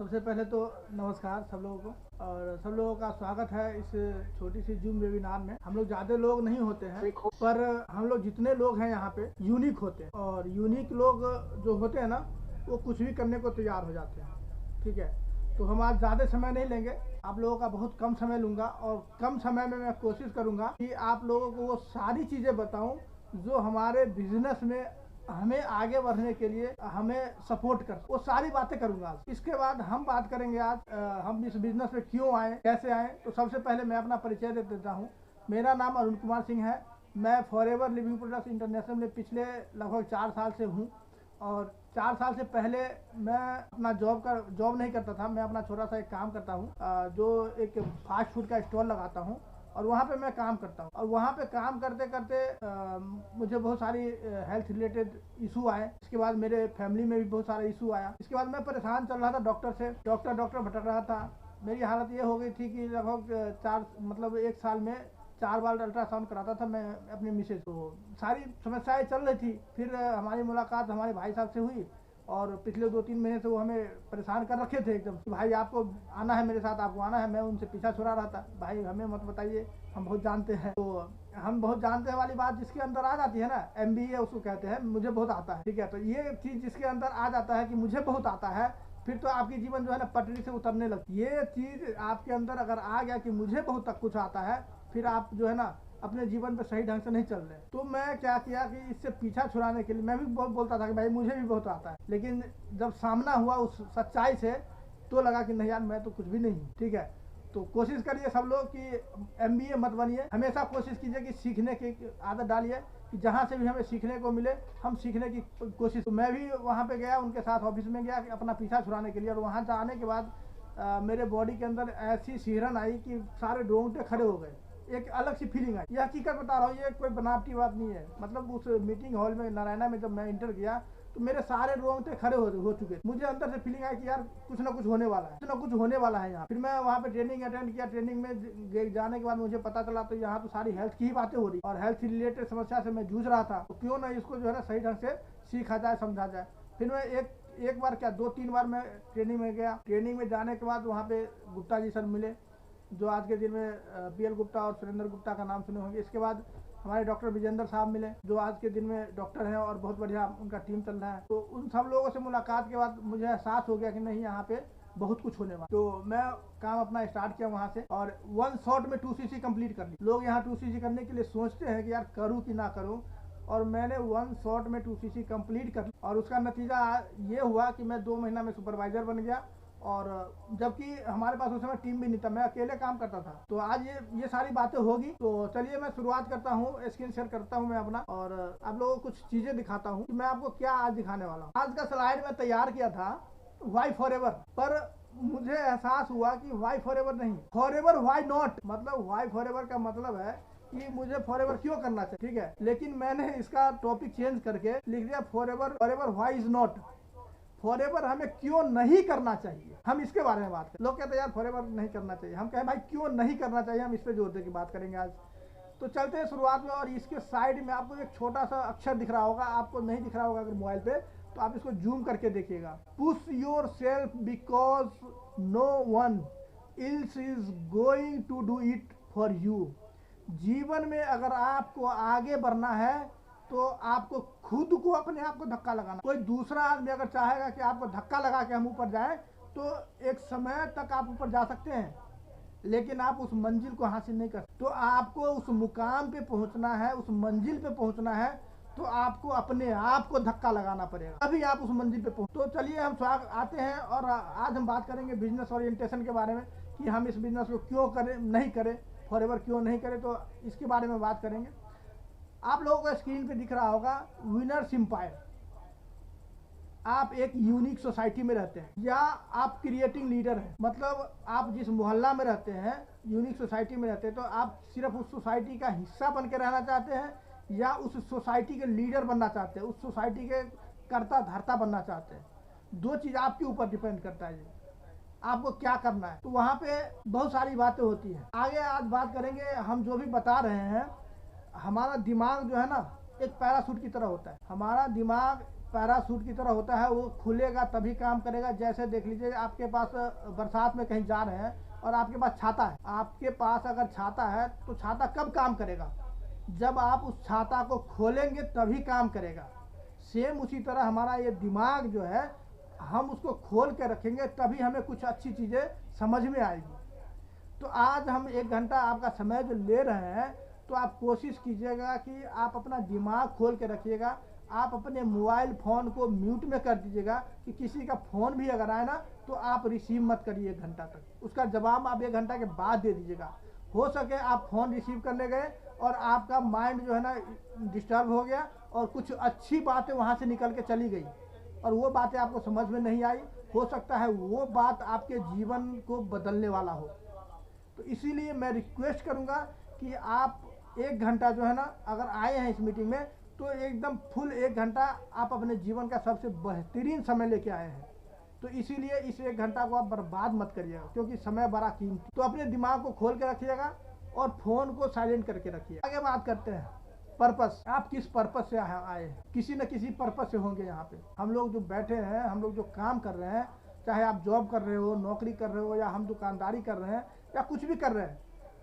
सबसे पहले तो नमस्कार सब लोगों को और सब लोगों का स्वागत है इस छोटी सी जूम वेबिनार में। हम लोग ज़्यादा लोग नहीं होते हैं, पर हम लोग जितने लोग हैं यहाँ पे यूनिक होते हैं और यूनिक लोग जो होते हैं ना वो कुछ भी करने को तैयार हो जाते हैं। ठीक है, तो हम आज ज़्यादा समय नहीं लेंगे, आप लोगों का बहुत कम समय लूँगा और कम समय में मैं कोशिश करूँगा कि आप लोगों को वो सारी चीज़ें बताऊँ जो हमारे बिजनेस में हमें आगे बढ़ने के लिए हमें सपोर्ट कर, वो सारी बातें करूंगा आज। इसके बाद हम बात करेंगे आज हम इस बिजनेस में क्यों आए, कैसे आए। तो सबसे पहले मैं अपना परिचय दे देता हूँ। मेरा नाम अरुण कुमार सिंह है। मैं फॉरएवर लिविंग प्रोडक्ट्स इंटरनेशनल में पिछले लगभग 4 साल से हूँ और 4 साल से पहले मैं अपना जॉब नहीं करता था। मैं अपना छोटा सा एक काम करता हूँ जो एक फास्ट फूड का स्टॉल लगाता हूँ और वहाँ पे मैं काम करता हूँ। और वहाँ पे काम करते करते मुझे बहुत सारी हेल्थ रिलेटेड इशू आए। इसके बाद मेरे फैमिली में भी बहुत सारा इशू आया। इसके बाद मैं परेशान चल रहा था, डॉक्टर से डॉक्टर भटक रहा था। मेरी हालत ये हो गई थी कि लगभग 1 साल में 4 बार अल्ट्रासाउंड कराता था मैं अपनी मिसेज को। सारी समस्याएं चल रही थी। फिर हमारी मुलाकात हमारे भाई साहब से हुई और पिछले 2-3 महीने से वो हमें परेशान कर रखे थे एकदम कि भाई आपको आना है मेरे साथ, आपको आना है। मैं उनसे पीछा छुड़ा रहा था, भाई हमें मत बताइए, हम बहुत जानते हैं। तो हम बहुत जानते हैं वाली बात जिसके अंदर आ जाती है ना, MBA उसको कहते हैं, मुझे बहुत आता है। ठीक है, तो ये चीज़ जिसके अंदर आ जाता है कि मुझे बहुत आता है, फिर तो आपकी जीवन जो है ना पटरी से उतरने लगती है। ये चीज़ आपके अंदर अगर आ गया कि मुझे बहुत तक कुछ आता है, फिर आप जो है ना अपने जीवन पे सही ढंग से नहीं चल रहे। तो मैं क्या किया कि इससे पीछा छुड़ाने के लिए मैं भी बहुत बोलता था कि भाई मुझे भी बहुत आता है, लेकिन जब सामना हुआ उस सच्चाई से तो लगा कि नहीं यार मैं तो कुछ भी नहीं हूँ। ठीक है, तो कोशिश करिए सब लोग कि MBA मत बनिए। हमेशा कोशिश कीजिए कि सीखने की आदत डालिए कि जहाँ से भी हमें सीखने को मिले हम सीखने की कोशिश। तो मैं भी वहाँ पे गया, उनके साथ ऑफिस में गया अपना पीछा छुड़ाने के लिए। और वहाँ जाने के बाद मेरे बॉडी के अंदर ऐसी सिहरन आई कि सारे रोंगटे खड़े हो गए, एक अलग सी फीलिंग आई। यह हकीकत बता रहा हूँ, ये कोई बनावटी बात नहीं है। मतलब उस मीटिंग हॉल में नारायणा में जब मैं इंटर किया तो मेरे सारे रोंगटे खड़े हो चुके। मुझे अंदर से फीलिंग आई कि यार कुछ ना कुछ होने वाला है, कुछ ना कुछ होने वाला है यहाँ। फिर मैं वहाँ पे ट्रेनिंग अटेंड किया। ट्रेनिंग में जाने के बाद मुझे पता चला तो यहाँ तो सारी हेल्थ की ही बातें हो रही और हेल्थ रिलेटेड समस्या से मैं जूझ रहा था। तो क्यों ना इसको जो है ना सही ढंग से सीखा जाए, समझा जाए। फिर मैं एक बार क्या 2-3 बार मैं ट्रेनिंग में गया। ट्रेनिंग में जाने के बाद वहाँ पे गुप्ता जी सर मिले, जो आज के दिन में PL गुप्ता और सुरेंद्र गुप्ता का नाम सुने होंगे। इसके बाद हमारे डॉक्टर विजेंद्र साहब मिले, जो आज के दिन में डॉक्टर हैं और बहुत बढ़िया उनका टीम चल रहा है। तो उन सब लोगों से मुलाकात के बाद मुझे एहसास हो गया कि नहीं यहाँ पे बहुत कुछ होने वाला। तो मैं काम अपना स्टार्ट किया वहाँ से और 1 शॉट में 2cc कंप्लीट कर ली। लोग यहाँ 2cc करने के लिए सोचते हैं कि यार करूँ कि ना करूँ, और मैंने 1 शॉट में 2cc कंप्लीट कर ली। और उसका नतीजा ये हुआ कि मैं 2 महीना में सुपरवाइजर बन गया। और जबकि हमारे पास उस समय टीम भी नहीं था, मैं अकेले काम करता था। तो आज ये सारी बातें होगी। तो चलिए मैं शुरुआत करता हूँ, स्क्रीन शेयर करता हूँ मैं अपना और आप लोगों को कुछ चीजें दिखाता हूँ कि मैं आपको क्या आज दिखाने वाला हूँ। आज का स्लाइड मैं तैयार किया था वाई फॉरएवर, पर मुझे एहसास हुआ कि वाई फॉरएवर नहीं, फॉरएवर वाई नॉट। मतलब वाई फॉरएवर का मतलब है कि मुझे फॉरएवर क्यों करना चाहिए। ठीक है, लेकिन मैंने इसका टॉपिक चेंज करके लिख दिया forever why is not. Forever हमें क्यों नहीं करना चाहिए, हम इसके बारे में बात करें। लोग कहते हैं यार फॉरएवर नहीं करना चाहिए, हम कहें भाई क्यों नहीं करना चाहिए, हम इस पे जोर दे की बात करेंगे आज। तो चलते हैं शुरुआत में। और इसके साइड में आपको एक छोटा सा अक्षर दिख रहा होगा, आपको नहीं दिख रहा होगा अगर मोबाइल पे तो आप इसको जूम करके देखिएगा। Push yourself because no one else is going to do it for you. जीवन में अगर आपको आगे बढ़ना है तो आपको खुद को अपने आप को धक्का लगाना। कोई दूसरा आदमी अगर चाहेगा कि आपको धक्का लगा के हम ऊपर जाएं तो एक समय तक आप ऊपर जा सकते हैं, लेकिन आप उस मंजिल को हासिल नहीं कर। तो आपको उस मुकाम पे पहुंचना है, उस मंजिल पे पहुंचना है, तो आपको अपने आप को धक्का लगाना पड़ेगा, तभी आप उस मंजिल पे पहुंच। तो चलिए हम स्वागत आते हैं और आज हम बात करेंगे बिजनेस ओरिएंटेशन के बारे में कि हम इस बिजनेस को क्यों करें, नहीं करें, फॉरएवर क्यों नहीं करें। तो इसके बारे में बात करेंगे। आप लोगों को स्क्रीन पे दिख रहा होगा विनर्स एम्पायर। आप एक यूनिक सोसाइटी में रहते हैं या आप क्रिएटिंग लीडर हैं। मतलब आप जिस मोहल्ला में रहते हैं, यूनिक सोसाइटी में रहते हैं, तो आप सिर्फ उस सोसाइटी का हिस्सा बन के रहना चाहते हैं या उस सोसाइटी के लीडर बनना चाहते हैं, उस सोसाइटी के कर्ता धर्ता बनना चाहते हैं। 2 चीज़ आपके ऊपर डिपेंड करता है, आपको क्या करना है। तो वहाँ पे बहुत सारी बातें होती हैं। आगे आज बात करेंगे। हम जो भी बता रहे हैं, हमारा दिमाग जो है ना एक पैराशूट की तरह होता है। हमारा दिमाग पैराशूट की तरह होता है, वो खुलेगा तभी काम करेगा। जैसे देख लीजिए, आपके पास बरसात में कहीं जा रहे हैं और आपके पास छाता है, आपके पास अगर छाता है तो छाता कब काम करेगा? जब आप उस छाता को खोलेंगे तभी काम करेगा। सेम उसी तरह हमारा ये दिमाग जो है, हम उसको खोल के रखेंगे तभी हमें कुछ अच्छी चीज़ें समझ में आएगी। तो आज हम 1 घंटा आपका समय जो ले रहे हैं, तो आप कोशिश कीजिएगा कि आप अपना दिमाग खोल के रखिएगा। आप अपने मोबाइल फ़ोन को म्यूट में कर दीजिएगा कि किसी का फ़ोन भी अगर आए ना तो आप रिसीव मत करिए 1 घंटा तक। उसका जवाब आप 1 घंटा के बाद दे दीजिएगा। हो सके आप फ़ोन रिसीव करने गए और आपका माइंड जो है ना डिस्टर्ब हो गया और कुछ अच्छी बातें वहाँ से निकल के चली गई और वो बातें आपको समझ में नहीं आई, हो सकता है वो बात आपके जीवन को बदलने वाला हो। तो इसीलिए मैं रिक्वेस्ट करूँगा कि आप 1 घंटा जो है ना, अगर आए हैं इस मीटिंग में तो एकदम फुल 1 घंटा आप अपने जीवन का सबसे बेहतरीन समय लेके आए हैं। तो इसीलिए इस 1 घंटा को आप बर्बाद मत करिएगा, क्योंकि समय बड़ा कीमती। तो अपने दिमाग को खोल के रखिएगा और फ़ोन को साइलेंट करके रखिए। आगे बात करते हैं पर्पस। आप किस पर्पस से आए हैं? किसी न किसी पर्पस से होंगे यहाँ पे। हम लोग जो बैठे हैं, हम लोग जो काम कर रहे हैं, चाहे आप जॉब कर रहे हो, नौकरी कर रहे हो, या हम दुकानदारी कर रहे हैं या कुछ भी कर रहे हैं,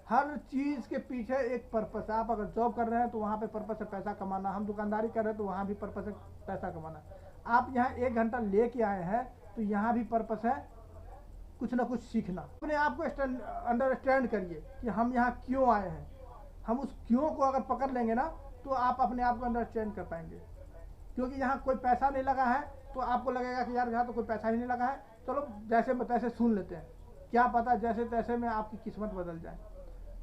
हर चीज़ के पीछे एक पर्पस है। आप अगर जॉब कर रहे हैं तो वहाँ पे पर्पस है पैसा कमाना, हम दुकानदारी कर रहे हैं तो वहाँ भी पर्पस है पैसा कमाना। आप यहाँ 1 घंटा ले के आए हैं तो यहाँ भी पर्पस है कुछ ना कुछ सीखना। अपने आप को अंडरस्टैंड करिए कि हम यहाँ क्यों आए हैं। हम उस क्यों को अगर पकड़ लेंगे ना तो आप अपने आप को अंडरस्टैंड कर पाएंगे। क्योंकि यहाँ कोई पैसा नहीं लगा है तो आपको लगेगा कि यार यहाँ तो कोई पैसा ही नहीं लगा है, चलो जैसे तैसे सुन लेते हैं, क्या पता जैसे तैसे में आपकी किस्मत बदल जाए।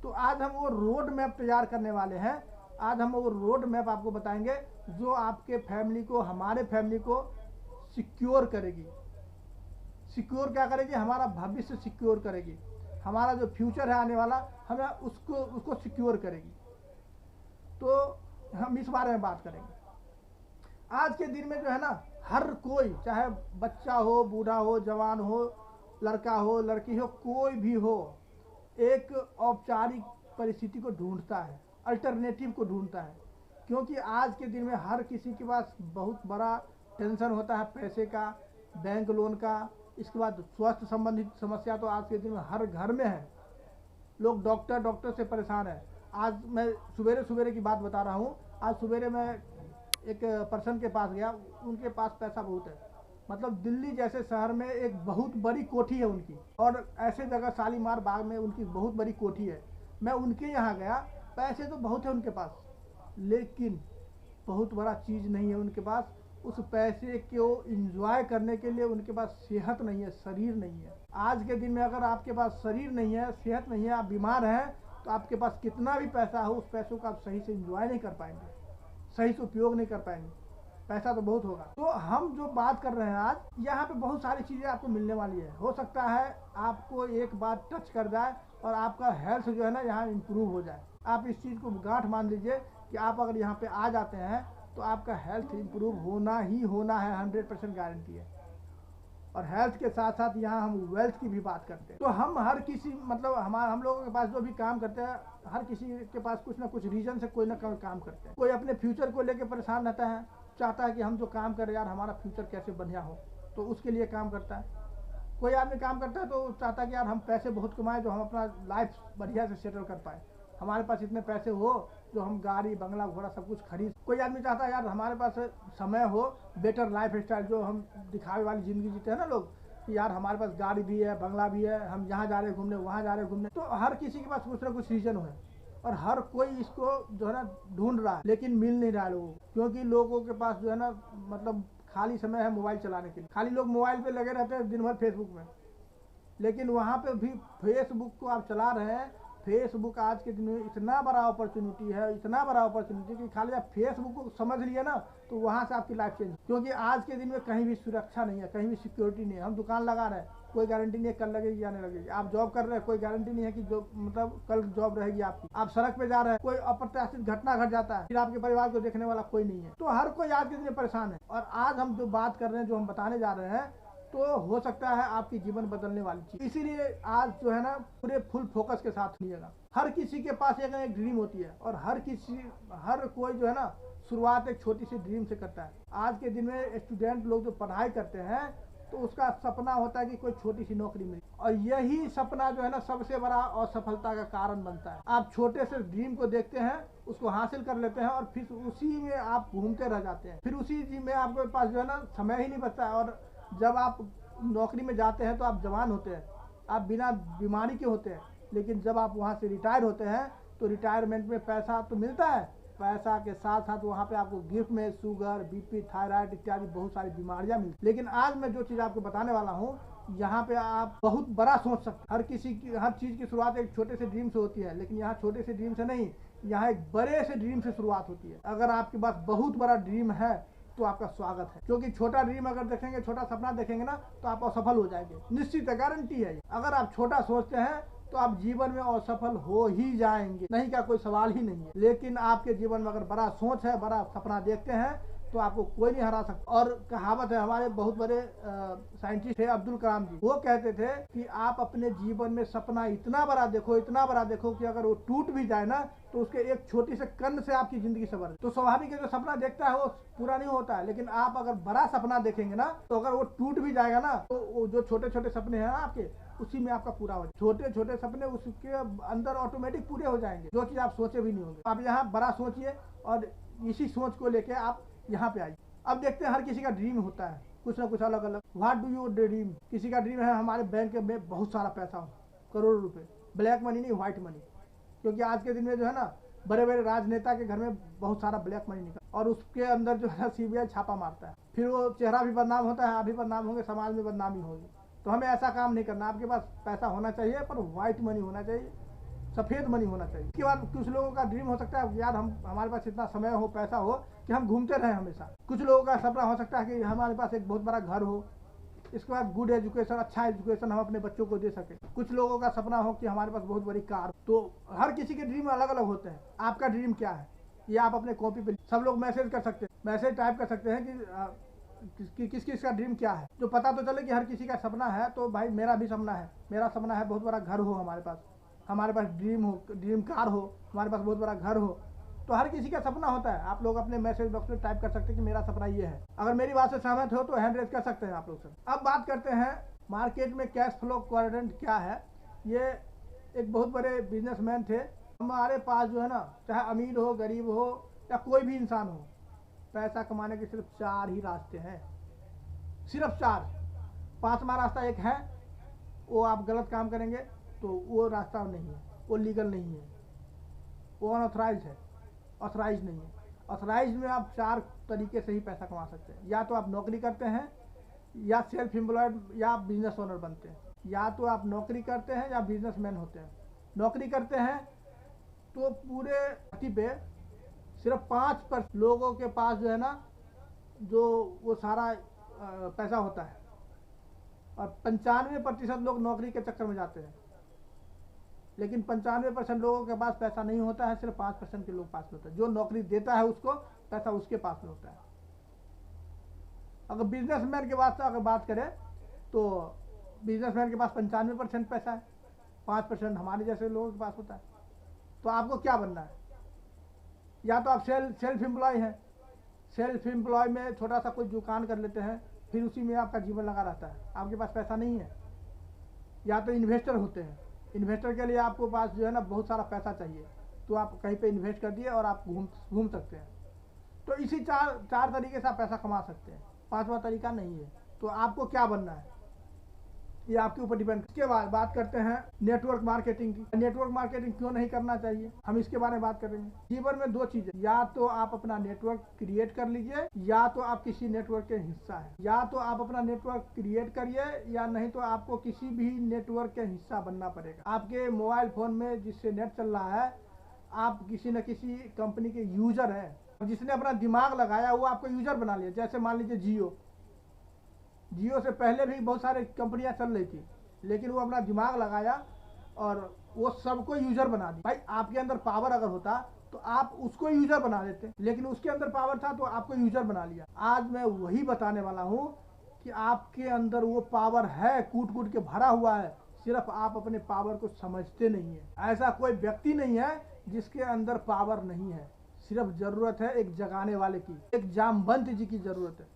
तो आज हम वो रोड मैप तैयार करने वाले हैं। आज हम वो रोड मैप आपको बताएंगे जो आपके फैमिली को, हमारे फैमिली को सिक्योर करेगी। सिक्योर क्या करेगी? हमारा भविष्य सिक्योर करेगी। हमारा जो फ्यूचर है आने वाला, हमें उसको सिक्योर करेगी। तो हम इस बारे में बात करेंगे। आज के दिन में जो है ना, हर कोई, चाहे बच्चा हो, बूढ़ा हो, जवान हो, लड़का हो, लड़की हो, कोई भी हो, एक औपचारिक परिस्थिति को ढूंढता है, अल्टरनेटिव को ढूंढता है। क्योंकि आज के दिन में हर किसी के पास बहुत बड़ा टेंशन होता है, पैसे का, बैंक लोन का। इसके बाद स्वास्थ्य संबंधित समस्या तो आज के दिन में हर घर में है। लोग डॉक्टर से परेशान है। आज मैं सवेरे की बात बता रहा हूँ। आज सवेरे मैं एक पर्सन के पास गया, उनके पास पैसा बहुत है। मतलब दिल्ली जैसे शहर में एक बहुत बड़ी कोठी है उनकी, और ऐसे जगह शालीमार बाग में उनकी बहुत बड़ी कोठी है। मैं उनके यहाँ गया, पैसे तो बहुत है उनके पास, लेकिन बहुत बड़ा चीज़ नहीं है उनके पास। उस पैसे को एंजॉय करने के लिए उनके पास सेहत नहीं है, शरीर नहीं है। आज के दिन में अगर आपके पास शरीर नहीं है, सेहत नहीं है, आप बीमार हैं, तो आपके पास कितना भी पैसा हो, उस पैसों का आप सही से एंजॉय नहीं कर पाएंगे, सही से उपयोग नहीं कर पाएंगे। पैसा तो बहुत होगा। तो हम जो बात कर रहे हैं आज, यहाँ पे बहुत सारी चीज़ें आपको मिलने वाली है। हो सकता है आपको एक बात टच कर जाए और आपका हेल्थ जो है ना यहाँ इम्प्रूव हो जाए। आप इस चीज़ को गांठ मान लीजिए कि आप अगर यहाँ पे आ जाते हैं तो आपका हेल्थ इम्प्रूव होना ही होना है, 100% गारंटी है। और हेल्थ के साथ साथ यहाँ हम वेल्थ की भी बात करते हैं। तो हम हर किसी, मतलब हम लोगों के पास जो भी काम करते हैं, हर किसी के पास कुछ ना कुछ रीजन से कोई ना कोई काम करते हैं। कोई अपने फ्यूचर को लेकर परेशान रहता है, चाहता है कि हम जो काम करें यार हमारा फ्यूचर कैसे बढ़िया हो, तो उसके लिए काम करता है। कोई आदमी काम करता है तो चाहता है कि यार हम पैसे बहुत कमाएं, जो हम अपना लाइफ बढ़िया से सेटल कर पाए, हमारे पास इतने पैसे हो जो हम गाड़ी बंगला घोड़ा सब कुछ खरीद। कोई आदमी चाहता है यार हमारे पास समय हो, बेटर लाइफ स्टाइल, जो हम दिखावे वाली ज़िंदगी जीते हैं ना लोग, कि यार हमारे पास गाड़ी भी है, बंगला भी है, हम यहाँ जा रहे हैं घूमने, वहाँ जा रहे हैं घूमने। तो हर किसी के पास कुछ ना कुछ रीज़न है और हर कोई इसको जो है ना ढूंढ रहा है, लेकिन मिल नहीं रहा है लोगों को। क्योंकि लोगों के पास जो है ना, मतलब खाली समय है मोबाइल चलाने के लिए। खाली लोग मोबाइल पे लगे रहते हैं दिन भर फेसबुक में, लेकिन वहाँ पे भी फेसबुक को आप चला रहे हैं। फेसबुक आज के दिन में इतना बड़ा अपॉर्चुनिटी है, इतना बड़ा अपॉर्चुनिटी कि खाली आप फेसबुक को समझ लिए ना तो वहाँ से आपकी लाइफ चेंज। क्योंकि आज के दिन में कहीं भी सुरक्षा नहीं है, कहीं भी सिक्योरिटी नहीं है। हम दुकान लगा रहे हैं, कोई गारंटी नहीं है कल लगेगी या नहीं लगेगी। आप जॉब कर रहे हैं, कोई गारंटी नहीं है कि जो मतलब कल जॉब रहेगी आपकी। आप सड़क पे जा रहे हैं, कोई अप्रत्याशित घटना घट जाता है, फिर आपके परिवार को देखने वाला कोई नहीं है। तो हर कोई आज के दिन में परेशान है। और आज हम जो बात कर रहे हैं, जो हम बताने जा रहे हैं, तो हो सकता है आपकी जीवन बदलने वाली चीज। इसीलिए आज जो है ना पूरे फुल फोकस के साथ लिएगा। हर किसी के पास एक ड्रीम होती है और हर कोई जो है ना शुरुआत एक छोटी सी ड्रीम से करता है। आज के दिन में स्टूडेंट लोग जो पढ़ाई करते हैं तो उसका सपना होता है कि कोई छोटी सी नौकरी मिले, और यही सपना जो है ना सबसे बड़ा असफलता का कारण बनता है। आप छोटे से ड्रीम को देखते हैं, उसको हासिल कर लेते हैं और फिर उसी में आप घूमते रह जाते हैं, फिर उसी में आपके पास जो है ना समय ही नहीं बचता है। और जब आप नौकरी में जाते हैं तो आप जवान होते हैं, आप बिना बीमारी के होते हैं, लेकिन जब आप वहाँ से रिटायर होते हैं तो रिटायरमेंट में पैसा तो मिलता है, पैसा के साथ साथ वहाँ पे आपको गिफ्ट में शुगर, बीपी, थायराइड इत्यादि बहुत सारी बीमारियां मिलती। लेकिन आज मैं जो चीज़ आपको बताने वाला हूँ, यहाँ पे आप बहुत बड़ा सोच सकते हैं। हर किसी की हर चीज़ की शुरुआत एक छोटे से ड्रीम से होती है, लेकिन यहाँ छोटे से ड्रीम से नहीं, यहाँ एक बड़े से ड्रीम से शुरुआत होती है। अगर आपके पास बहुत बड़ा ड्रीम है तो आपका स्वागत है, क्योंकि छोटा ड्रीम अगर देखेंगे, छोटा सपना देखेंगे ना, तो आप असफल हो जाएंगे, निश्चित है, गारंटी है। अगर आप छोटा सोचते हैं तो आप जीवन में असफल हो ही जाएंगे, नहीं का कोई सवाल ही नहीं है। लेकिन आपके जीवन में अगर बड़ा सोच है, बड़ा सपना देखते हैं, तो आपको कोई नहीं हरा सकता। और कहावत है, हमारे बहुत बड़े साइंटिस्ट है अब्दुल कलाम जी, वो कहते थे कि आप अपने जीवन में सपना इतना बड़ा देखो, इतना बड़ा देखो कि अगर वो टूट भी जाए ना तो उसके एक छोटी से कण से आपकी जिंदगी सवर। तो स्वाभाविक है, जो सपना देखता है वो पूरा नहीं होता है, लेकिन आप अगर बड़ा सपना देखेंगे ना, तो अगर वो टूट भी जाएगा ना, तो वो जो छोटे छोटे सपने हैं आपके, उसी में आपका पूरा हो जाए। छोटे छोटे सपने उसके अंदर ऑटोमेटिक पूरे हो जाएंगे, जो चीज आप सोचे भी नहीं होंगे। आप यहाँ बड़ा सोचिए और इसी सोच को लेके आप यहाँ पे आइए। अब देखते हैं, हर किसी का ड्रीम होता है, कुछ ना कुछ अलग अलग। What do you dream? किसी का ड्रीम है हमारे बैंक में बहुत सारा पैसा हो, करोड़ों रुपए, ब्लैक मनी नहीं, व्हाइट मनी, क्योंकि आज के दिन में जो है ना बड़े बड़े राजनेता के घर में बहुत सारा ब्लैक मनी निकल, और उसके अंदर जो है सीबीआई छापा मारता है, फिर वो चेहरा भी बदनाम होता है, आप भी बदनाम होंगे, समाज में बदनामी होगी। तो हमें ऐसा काम नहीं करना। आपके पास पैसा होना चाहिए, पर व्हाइट मनी होना चाहिए, सफ़ेद मनी होना चाहिए। इसके बाद कुछ लोगों का ड्रीम हो सकता है यार हमारे पास इतना समय हो, पैसा हो कि हम घूमते रहें हमेशा। कुछ लोगों का सपना हो सकता है कि हमारे पास एक बहुत बड़ा घर हो, इसके बाद गुड एजुकेशन, अच्छा एजुकेशन हम अपने बच्चों को दे सके। कुछ लोगों का सपना हो कि हमारे पास बहुत बड़ी कार। तो हर किसी के ड्रीम अलग अलग होते हैं। आपका ड्रीम क्या है, ये आप अपने कॉपी पे सब लोग मैसेज कर सकते हैं, मैसेज टाइप कर सकते हैं कि किस किस का ड्रीम क्या है, जो पता तो चले कि हर किसी का सपना है। तो भाई मेरा भी सपना है, मेरा सपना है बहुत बड़ा घर हो हमारे पास ड्रीम हो, ड्रीम कार हो, हमारे पास बहुत बड़ा घर हो। तो हर किसी का सपना होता है। आप लोग अपने मैसेज बॉक्स में टाइप कर सकते हैं कि मेरा सपना ये है। अगर मेरी बात से सहमत हो तो हैंड रेज कर सकते हैं आप लोग सब। अब बात करते हैं मार्केट में कैश फ्लो क्वाड्रेंट क्या है। ये एक बहुत बड़े बिजनेसमैन थे। हमारे पास जो है ना, चाहे अमीर हो, गरीब हो या कोई भी इंसान हो, पैसा कमाने के सिर्फ 4 ही रास्ते हैं, सिर्फ 4। 5वां रास्ता एक है, वो आप गलत काम करेंगे तो वो रास्ता नहीं है, वो लीगल नहीं है, वो अनऑथराइज है, ऑथराइज नहीं है। ऑथराइज में आप 4 तरीके से ही पैसा कमा सकते हैं। या तो आप नौकरी करते हैं, या सेल्फ एम्प्लॉयड, या बिजनेस ओनर बनते हैं। या तो आप नौकरी करते हैं या बिजनेसमैन होते हैं। नौकरी करते हैं तो पूरे धरती पे सिर्फ 5% लोगों के पास जो है ना, जो वो सारा पैसा होता है, और 95% लोग नौकरी के चक्कर में जाते हैं। लेकिन 95% लोगों के पास पैसा नहीं होता है, सिर्फ 5% के लोग पास होता है। जो नौकरी देता है उसको पैसा उसके पास में होता है। अगर बिजनेसमैन के पास अगर बात करें तो बिजनेसमैन के पास 95% पैसा है, 5% हमारे जैसे लोगों के पास होता है। तो आपको क्या बनना है? या तो आप सेल्फ एम्प्लॉय हैं, सेल्फ एम्प्लॉय में छोटा सा कोई दुकान कर लेते हैं, फिर उसी में आपका जीवन लगा रहता है, आपके पास पैसा नहीं है। या तो इन्वेस्टर होते हैं, इन्वेस्टर के लिए आपको पास जो है ना बहुत सारा पैसा चाहिए, तो आप कहीं पे इन्वेस्ट कर दिए और आप घूम सकते हैं। तो इसी चार तरीके से आप पैसा कमा सकते हैं, 5वां तरीका नहीं है। तो आपको क्या बनना है ये आपके ऊपर डिपेंड। इसके बाद बात करते हैं नेटवर्क मार्केटिंग की। नेटवर्क मार्केटिंग क्यों नहीं करना चाहिए, हम इसके बारे में बात करेंगे। जीवन में 2 चीजें, या तो आप अपना नेटवर्क क्रिएट कर लीजिए, या तो आप किसी नेटवर्क के हिस्सा है। या तो आप अपना नेटवर्क क्रिएट करिए, या नहीं तो आपको किसी भी नेटवर्क के हिस्सा बनना पड़ेगा। आपके मोबाइल फोन में जिससे नेट चल रहा है, आप किसी न किसी कंपनी के यूजर हैं, जिसने अपना दिमाग लगाया वो आपको यूजर बना लिया। जैसे मान लीजिए जियो से पहले भी बहुत सारे कंपनियां चल रही थी, लेकिन वो अपना दिमाग लगाया और वो सबको यूजर बना दी। भाई आपके अंदर पावर अगर होता तो आप उसको यूजर बना देते, लेकिन उसके अंदर पावर था तो आपको यूजर बना लिया। आज मैं वही बताने वाला हूँ कि आपके अंदर वो पावर है, कूट कूट के भरा हुआ है, सिर्फ आप अपने पावर को समझते नहीं है। ऐसा कोई व्यक्ति नहीं है जिसके अंदर पावर नहीं है, सिर्फ जरूरत है एक जगाने वाले की, एक जामवंत जी की जरूरत है।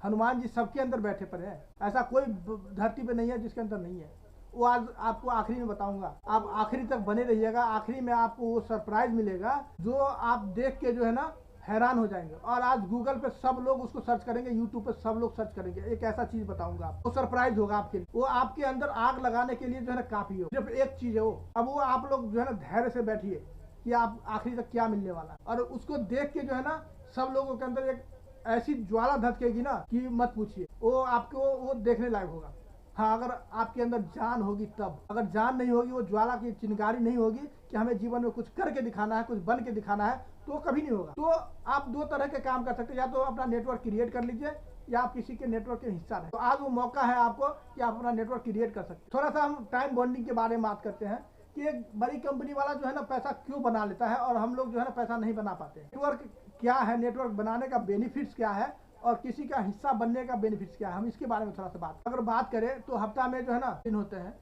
हनुमान जी सबके अंदर बैठे पड़े हैं, ऐसा कोई धरती पे नहीं है जिसके अंदर नहीं है। वो आज आपको आखिरी में बताऊंगा, आप आखिरी तक बने रहिएगा। आखिरी में आपको वो सरप्राइज मिलेगा जो आप देख के जो है ना हैरान हो जाएंगे। और आज गूगल पे सब लोग उसको सर्च करेंगे, यूट्यूब पे सब लोग सर्च करेंगे। एक ऐसा चीज बताऊंगा आपको, वो सरप्राइज होगा आपके लिए। वो आपके अंदर आग लगाने के लिए जो है ना काफी हो, सिर्फ एक चीज है वो। अब वो आप लोग जो है ना धैर्य से बैठिए कि आप आखिरी तक क्या मिलने वाला है। और उसको देख के जो है ना सब लोगों के अंदर एक ऐसी ज्वाला धधकेगी ना कि मत पूछिए। वो आपको वो देखने लायक होगा। हाँ, अगर आपके अंदर जान होगी तब। अगर जान नहीं होगी, वो ज्वाला की चिंगारी नहीं होगी कि हमें जीवन में कुछ करके दिखाना है, कुछ बन के दिखाना है, तो कभी नहीं होगा। तो आप दो तरह के काम कर सकते हैं, या तो अपना नेटवर्क क्रिएट कर लीजिए या आप किसी के नेटवर्क के हिस्सा रहे। तो आज वो मौका है आपको कि आप अपना नेटवर्क क्रिएट कर सकते हैं। थोड़ा सा हम टाइम बॉन्डिंग के बारे में बात करते हैं कि एक बड़ी कंपनी वाला जो है ना पैसा क्यों बना लेता है और हम लोग जो है ना पैसा नहीं बना पाते। नेटवर्क क्या है, नेटवर्क बनाने का बेनिफिट्स क्या है और किसी का हिस्सा बनने का बेनिफिट्स क्या है, हम इसके बारे में थोड़ा सा अगर बात करें तो हफ्ता में जो है ना दिन होते हैं।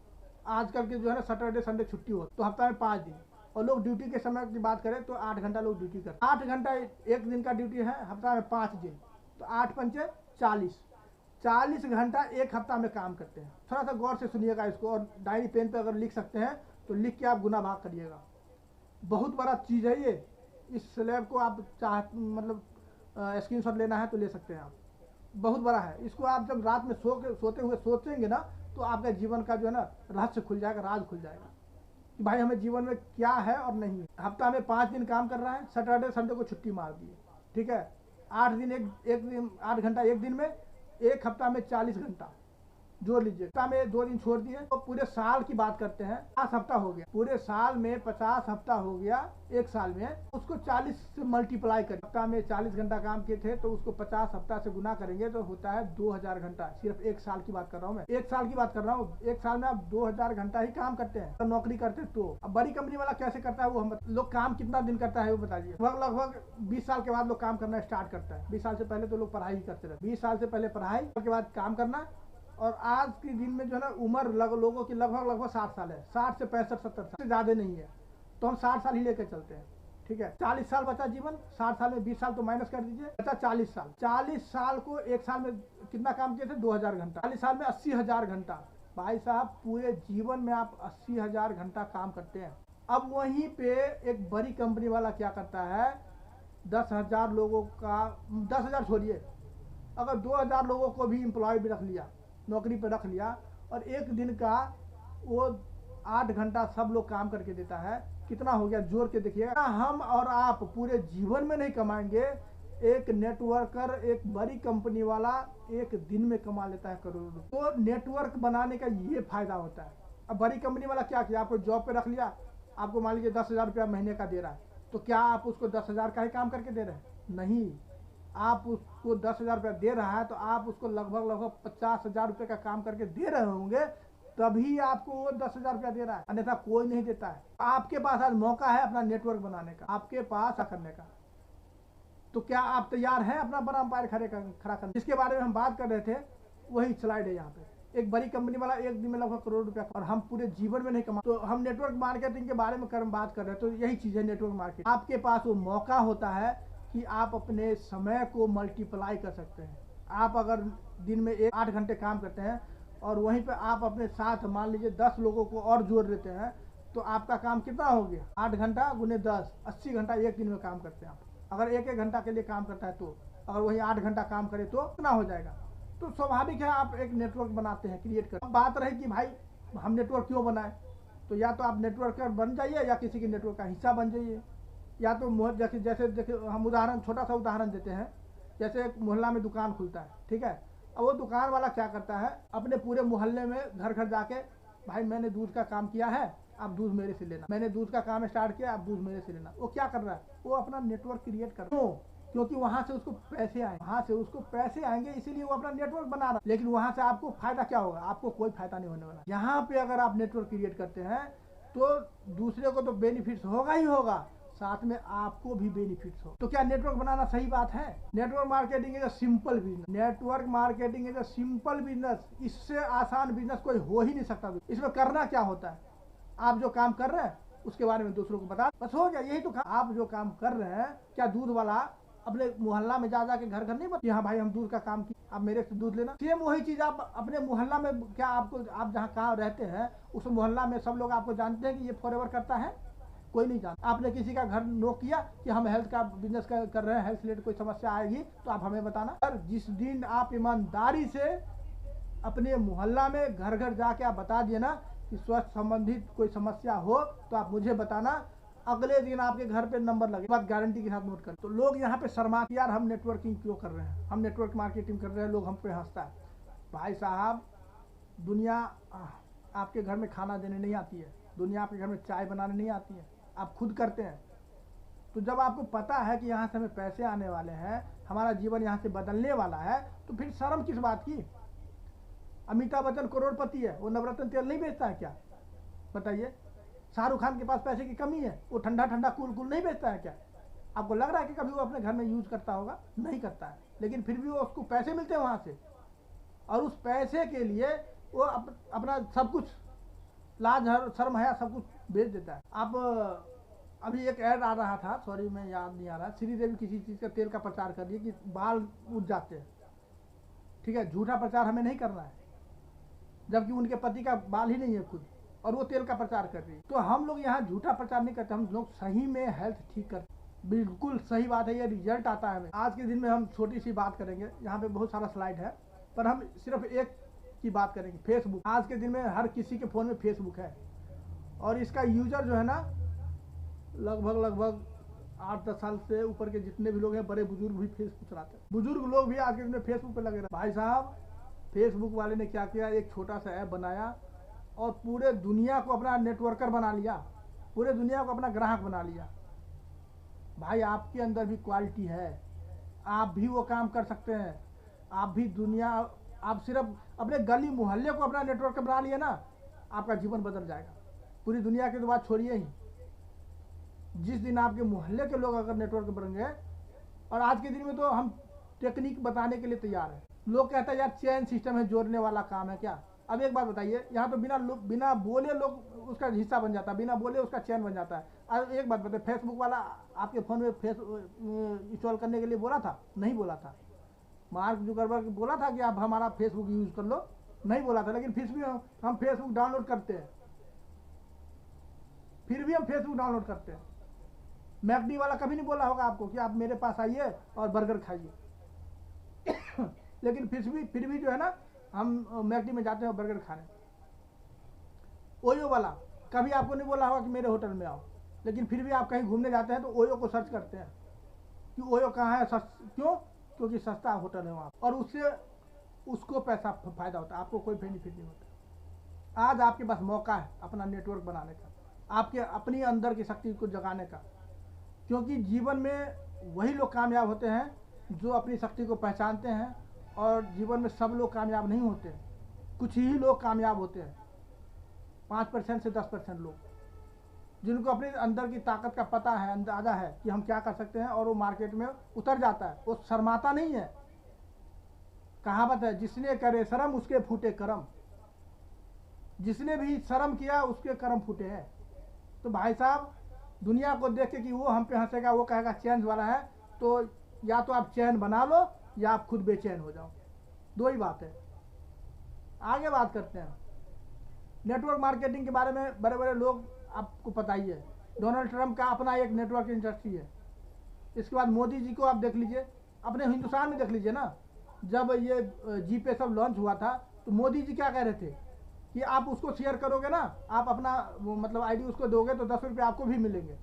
आजकल के जो है ना सैटरडे संडे छुट्टी होती है, तो हफ्ता में 5 दिन। और लोग ड्यूटी के समय की बात करें तो 8 घंटा लोग ड्यूटी करते हैं। 8 घंटा एक दिन का ड्यूटी है, हफ्ता में 5 दिन, तो 8 पंचे 40 घंटा एक हफ्ता में काम करते हैं। थोड़ा सा गौर से सुनिएगा इसको, और डायरी पेन पे अगर लिख सकते हैं तो लिख के आप गुना भाग करिएगा। बहुत बड़ा चीज़ है ये। इस स्लैब को आप मतलब स्क्रीनशॉट लेना है तो ले सकते हैं आप। बहुत बड़ा है। इसको आप जब रात में सोते हुए सोचेंगे ना तो आपके जीवन का जो है ना रहस्य खुल जाएगा, राज खुल जाएगा कि भाई हमें जीवन में क्या है और नहीं है। हफ्ता में 5 दिन काम कर रहा है, सैटरडे संडे को छुट्टी मार दी है, ठीक है। 8 दिन एक दिन 8 घंटा एक दिन में, एक हफ्ता में 40 घंटा जोड़ लीजिए। हफ्ता में 2 दिन छोड़ दिए तो पूरे साल की बात करते हैं, 50 हफ्ता हो गया। पूरे साल में 50 हफ्ता हो गया एक साल में, उसको 40 से मल्टीप्लाई करें। हफ्ता में 40 घंटा काम किए थे तो उसको 50 हफ्ता से गुना करेंगे तो होता है 2000 घंटा। सिर्फ एक साल की बात कर रहा हूँ मैं, एक साल की बात कर रहा हूँ। एक साल में आप 2000 घंटा ही काम करते हैं, तो नौकरी करते हैं। तो अब बड़ी कंपनी वाला कैसे करता है वो हम लोग काम कितना दिन करता है वो बताइए। लगभग 20 साल के बाद लोग काम करना स्टार्ट करता है। 20 साल से पहले तो लोग पढ़ाई ही करते रहे। 20 साल से पहले पढ़ाई के बाद काम करना। और आज के दिन में जो है ना उम्र लोगों की लगभग 60 साल है। 60 से 65 70 साल से ज्यादा नहीं है, तो हम 60 साल ही लेकर चलते हैं, ठीक है। 40 साल बचा जीवन, 60 साल में 20 साल तो माइनस कर दीजिए, बचा 40 साल। 40 साल को एक साल में कितना काम किए थे? 2000 घंटा। 40 साल में 80,000 घंटा। भाई साहब पूरे जीवन में आप 80,000 घंटा काम करते हैं। अब वहीं पे एक बड़ी कंपनी वाला क्या करता है, 10,000 लोगों का, 10,000 छोड़िए, अगर 2,000 लोगों को भी एम्प्लॉय भी रख लिया, नौकरी पर रख लिया, और एक दिन का वो 8 घंटा सब लोग काम करके देता है, कितना हो गया जोड़ के देखिएगा। हम और आप पूरे जीवन में नहीं कमाएंगे, एक नेटवर्कर, एक बड़ी कंपनी वाला एक दिन में कमा लेता है करोड़ों। तो नेटवर्क बनाने का ये फायदा होता है। अब बड़ी कंपनी वाला क्या किया, आपको जॉब पे रख लिया, आपको मान लीजिए 10,000 रुपया महीने का दे रहा है, तो क्या आप उसको 10,000 का ही काम करके दे रहे हैं? नहीं, आप उसको 10,000 रुपया दे रहा है तो आप उसको लगभग 50,000 रुपये का काम करके दे रहे होंगे, तभी आपको वो 10,000 रुपया दे रहा है, अन्यथा कोई नहीं देता है। आपके पास आज मौका है अपना नेटवर्क बनाने का, आपके पास करने का। तो क्या आप तैयार हैं अपना बड़ा एम्पायर खड़ा करने? जिसके बारे में हम बात कर रहे थे वही स्लाइड है यहाँ पे। एक बड़ी कंपनी वाला एक दिन में लगभग करोड़ रुपया, और हम पूरे जीवन में नहीं कमा। तो हम नेटवर्क मार्केटिंग के बारे में बात कर रहे हैं, तो यही चीज है नेटवर्क मार्केटिंग। आपके पास वो मौका होता है कि आप अपने समय को मल्टीप्लाई कर सकते हैं। आप अगर दिन में 8 घंटे काम करते हैं और वहीं पे आप अपने साथ मान लीजिए 10 लोगों को और जोड़ लेते हैं, तो आपका काम कितना हो गया? 8 घंटा गुने 10, 80 घंटा एक दिन में काम करते हैं आप। अगर एक घंटा के लिए काम करता है तो, अगर वही 8 घंटा काम करे तो कितना हो जाएगा? तो स्वाभाविक है आप एक नेटवर्क बनाते हैं, क्रिएट करते हैं। बात रही कि भाई हम नेटवर्क क्यों बनाए, तो या तो आप नेटवर्कर बन जाइए या किसी के नेटवर्क का हिस्सा बन जाइए। या तो जैसे देखिए हम छोटा सा उदाहरण देते हैं। जैसे एक मोहल्ला में दुकान खुलता है, ठीक है। अब वो दुकान वाला क्या करता है, अपने पूरे मोहल्ले में घर घर जाके, भाई मैंने दूध का काम किया है, आप दूध मेरे से लेना, मैंने दूध का काम स्टार्ट किया, आप दूध मेरे से लेना। वो क्या कर रहा है, वो अपना नेटवर्क क्रिएट कर रहा है। क्योंकि वहां से उसको पैसे आए, वहां से उसको पैसे आएंगे, इसीलिए वो अपना नेटवर्क बना रहा है। लेकिन वहां से आपको फायदा क्या होगा? आपको कोई फायदा नहीं होने वाला। यहाँ पे अगर आप नेटवर्क क्रिएट करते हैं तो दूसरे को तो बेनिफिट्स होगा ही होगा, साथ में आपको भी बेनिफिट्स हो। तो क्या नेटवर्क बनाना सही बात है? Network marketing is a simple business. Network marketing is a simple business. इससे आसान बिजनेस कोई हो ही नहीं सकता। इसमें करना क्या होता है, आप जो काम कर रहे हैं उसके बारे में दूसरों को बता, बस हो गया। यही तो आप जो काम कर रहे हैं, क्या दूध वाला अपने मोहल्ला में जा के घर घर नहीं बता, हाँ भाई हम दूध का काम किए, आप मेरे से दूध लेना। सेम वही चीज आप अपने मोहल्ला में, क्या आपको, आप जहाँ कहाँ रहते हैं उस मोहल्ला में सब लोग आपको जानते हैं कि ये फॉरएवर करता है? कोई नहीं जानता। आपने किसी का घर नोक किया कि हम हेल्थ का बिजनेस कर रहे हैं, हेल्थ रिलेटेड कोई समस्या आएगी तो आप हमें बताना। और जिस दिन आप ईमानदारी से अपने मोहल्ला में घर घर जाके आप बता दिए ना कि स्वास्थ्य संबंधित कोई समस्या हो तो आप मुझे बताना, अगले दिन आपके घर पे नंबर लगे, बात गारंटी के साथ नोट कर। तो लोग यहाँ पे शर्मा, यार हम नेटवर्किंग क्यों कर रहे हैं, हम नेटवर्क मार्केटिंग कर रहे हैं, लोग हम पे हंसता है। भाई साहब, दुनिया आपके घर में खाना देने नहीं आती है, दुनिया आपके घर में चाय बनाने नहीं आती है, आप खुद करते हैं। तो जब आपको पता है कि यहाँ से हमें पैसे आने वाले हैं, हमारा जीवन यहाँ से बदलने वाला है, तो फिर शर्म किस बात की? अमिताभ बच्चन करोड़पति है, वो नवरत्न तेल नहीं बेचता है क्या? बताइए। शाहरुख खान के पास पैसे की कमी है, वो ठंडा ठंडा कूल कूल नहीं बेचता है क्या? आपको लग रहा है कि कभी वो अपने घर में यूज करता होगा? नहीं करता है, लेकिन फिर भी वो उसको पैसे मिलते हैं वहाँ से, और उस पैसे के लिए वो अपना सब कुछ, लाज शर्म हया सब कुछ बेच देता है। आप अभी एक ऐड आ रहा था, सॉरी मैं याद नहीं आ रहा, श्रीदेवी किसी चीज़ का तेल का प्रचार कर रही है कि बाल उठ जाते हैं। ठीक है, झूठा प्रचार हमें नहीं करना है, जबकि उनके पति का बाल ही नहीं है खुद, और वो तेल का प्रचार कर रही है। तो हम लोग यहाँ झूठा प्रचार नहीं करते, हम लोग सही में हेल्थ ठीक करते। बिल्कुल सही बात है, ये रिजल्ट आता है हमें। आज के दिन में हम छोटी सी बात करेंगे, यहाँ पे बहुत सारा स्लाइड है, पर हम सिर्फ एक की बात करेंगे, फेसबुक। आज के दिन में हर किसी के फ़ोन में फेसबुक है, और इसका यूजर जो है ना, लगभग 8-10 साल से ऊपर के जितने भी लोग हैं, बड़े बुजुर्ग भी फेसबुक चलाते हैं। बुजुर्ग लोग भी आज के दिन में फेसबुक पे लगे रहे। भाई साहब, फेसबुक वाले ने क्या किया, एक छोटा सा ऐप बनाया और पूरे दुनिया को अपना नेटवर्कर बना लिया, पूरे दुनिया को अपना ग्राहक बना लिया। भाई आपके अंदर भी क्वालिटी है, आप भी वो काम कर सकते हैं। आप भी दुनिया, आप सिर्फ अपने गली मोहल्ले को अपना नेटवर्क बना लिए ना, आपका जीवन बदल जाएगा। पूरी दुनिया की तो बात छोड़िए ही, जिस दिन आपके मोहल्ले के लोग अगर नेटवर्क बनेंगे, और आज के दिन में तो हम टेक्निक बताने के लिए तैयार हैं। लोग कहते हैं यार चेन सिस्टम है, जोड़ने वाला काम है क्या? अब एक बात बताइए, यहाँ तो बिना बोले लोग उसका हिस्सा बन जाता है, बिना बोले उसका चैन बन जाता है। अब एक बात बताइए, फेसबुक वाला आपके फ़ोन में इंस्टॉल करने के लिए बोला था? नहीं बोला था। मार्क जुकरबर्ग बोला था कि आप हमारा फेसबुक यूज़ कर लो? नहीं बोला था, लेकिन फिर भी हम फेसबुक डाउनलोड करते हैं, फिर भी हम फेसबुक डाउनलोड करते हैं। मैकडी वाला कभी नहीं बोला होगा आपको कि आप मेरे पास आइए और बर्गर खाइए लेकिन फिर भी जो है ना, हम मैकडी में जाते हैं बर्गर खाने। ओयो वाला कभी आपको नहीं बोला होगा कि मेरे होटल में आओ, लेकिन फिर भी आप कहीं घूमने जाते हैं तो ओयो को सर्च करते हैं कि ओयो कहाँ है, क्यों? क्योंकि सस्ता होटल है वहाँ, और उससे उसको पैसा फ़ायदा होता है, आपको कोई बेनिफिट नहीं होता। आज आपके पास मौका है अपना नेटवर्क बनाने का, आपके अपनी अंदर की शक्ति को जगाने का, क्योंकि जीवन में वही लोग कामयाब होते हैं जो अपनी शक्ति को पहचानते हैं, और जीवन में सब लोग कामयाब नहीं होते, कुछ ही लोग कामयाब होते हैं, 5% से 10% लोग, जिनको अपने अंदर की ताकत का पता है, अंदाजा है कि हम क्या कर सकते हैं, और वो मार्केट में उतर जाता है, वो शर्माता नहीं है। कहावत है, जिसने करे शर्म उसके फूटे कर्म, जिसने भी शर्म किया उसके कर्म फूटे हैं। तो भाई साहब, दुनिया को देख के कि वो हम पे हंसेगा, वो कहेगा चैन वाला है, तो या तो आप चैन बना लो या आप खुद बेचैन हो जाओ, दो ही बात है। आगे बात करते हैं नेटवर्क मार्केटिंग के बारे में। बड़े बड़े लोग, आपको पता ही है, डोनाल्ड ट्रंप का अपना एक नेटवर्क इंडस्ट्री है। इसके बाद मोदी जी को आप देख लीजिए, अपने हिंदुस्तान में देख लीजिए ना, जब ये जीपे सब लॉन्च हुआ था तो मोदी जी क्या कह रहे थे कि आप उसको शेयर करोगे ना, आप अपना मतलब आईडी उसको दोगे तो 10 रुपये आपको भी मिलेंगे।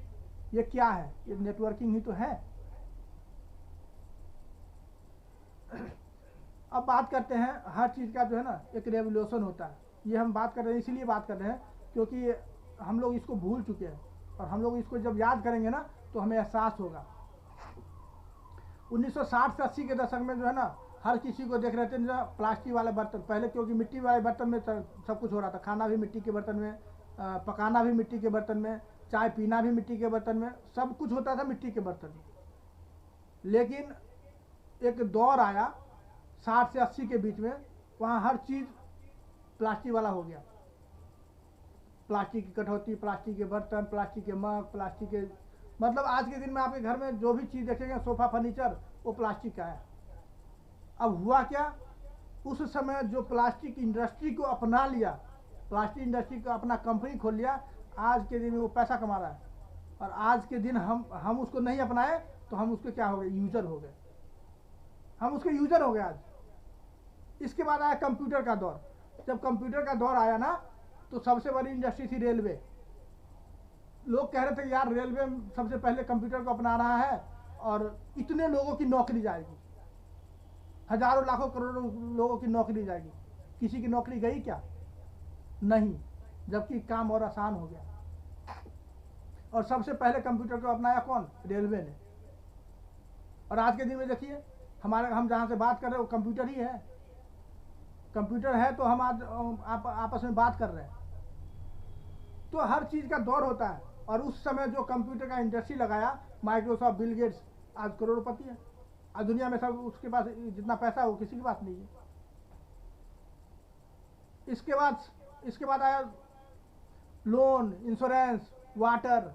ये क्या है? ये नेटवर्किंग ही तो है। अब बात करते हैं, हर चीज़ का जो है ना एक रेवोल्यूशन होता है। ये हम बात कर रहे हैं, इसीलिए बात कर रहे हैं क्योंकि हम लोग इसको भूल चुके हैं, और हम लोग इसको जब याद करेंगे ना तो हमें एहसास होगा। 1960 से 80 के दशक में जो है ना, हर किसी को देख रहे थे ना प्लास्टिक वाले बर्तन, पहले क्योंकि मिट्टी वाले बर्तन में सब कुछ हो रहा था, खाना भी मिट्टी के बर्तन में, पकाना भी मिट्टी के बर्तन में, चाय पीना भी मिट्टी के बर्तन में, सब कुछ होता था मिट्टी के बर्तन में। लेकिन एक दौर आया 60 से 80 के बीच में, वहाँ हर चीज़ प्लास्टिक वाला हो गया। प्लास्टिक की कटौती, प्लास्टिक के बर्तन, प्लास्टिक के मग, प्लास्टिक के मतलब आज के दिन में आपके घर में जो भी चीज़ देखेंगे, सोफा फर्नीचर, वो प्लास्टिक का है। अब हुआ क्या, उस समय जो प्लास्टिक इंडस्ट्री को अपना लिया, प्लास्टिक इंडस्ट्री को अपना कंपनी खोल लिया, आज के दिन में वो पैसा कमा रहा है। और आज के दिन हम उसको नहीं अपनाए तो हम उसके क्या हो गए, यूजर हो गए, हम उसके यूजर हो गए आज। इसके बाद आया कंप्यूटर का दौर। जब कंप्यूटर का दौर आया ना, तो सबसे बड़ी इंडस्ट्री थी रेलवे। लोग कह रहे थे यार रेलवे सबसे पहले कंप्यूटर को अपना रहा है और इतने लोगों की नौकरी जाएगी, हजारों लाखों करोड़ों लोगों की नौकरी जाएगी। किसी की नौकरी गई क्या? नहीं, जबकि काम और आसान हो गया। और सबसे पहले कंप्यूटर को अपनाया कौन? रेलवे ने। और आज के दिन में देखिए, हम जहाँ से बात कर रहे हैं वो कंप्यूटर ही है। कंप्यूटर है तो हम आज आपस में बात कर रहे हैं। तो हर चीज़ का दौर होता है। और उस समय जो कंप्यूटर का इंडस्ट्री लगाया माइक्रोसॉफ्ट, बिल गेट्स, आज करोड़पति है। आज दुनिया में सब उसके पास जितना पैसा है वो किसी के पास नहीं है। इसके बाद आया लोन, इंश्योरेंस, वाटर।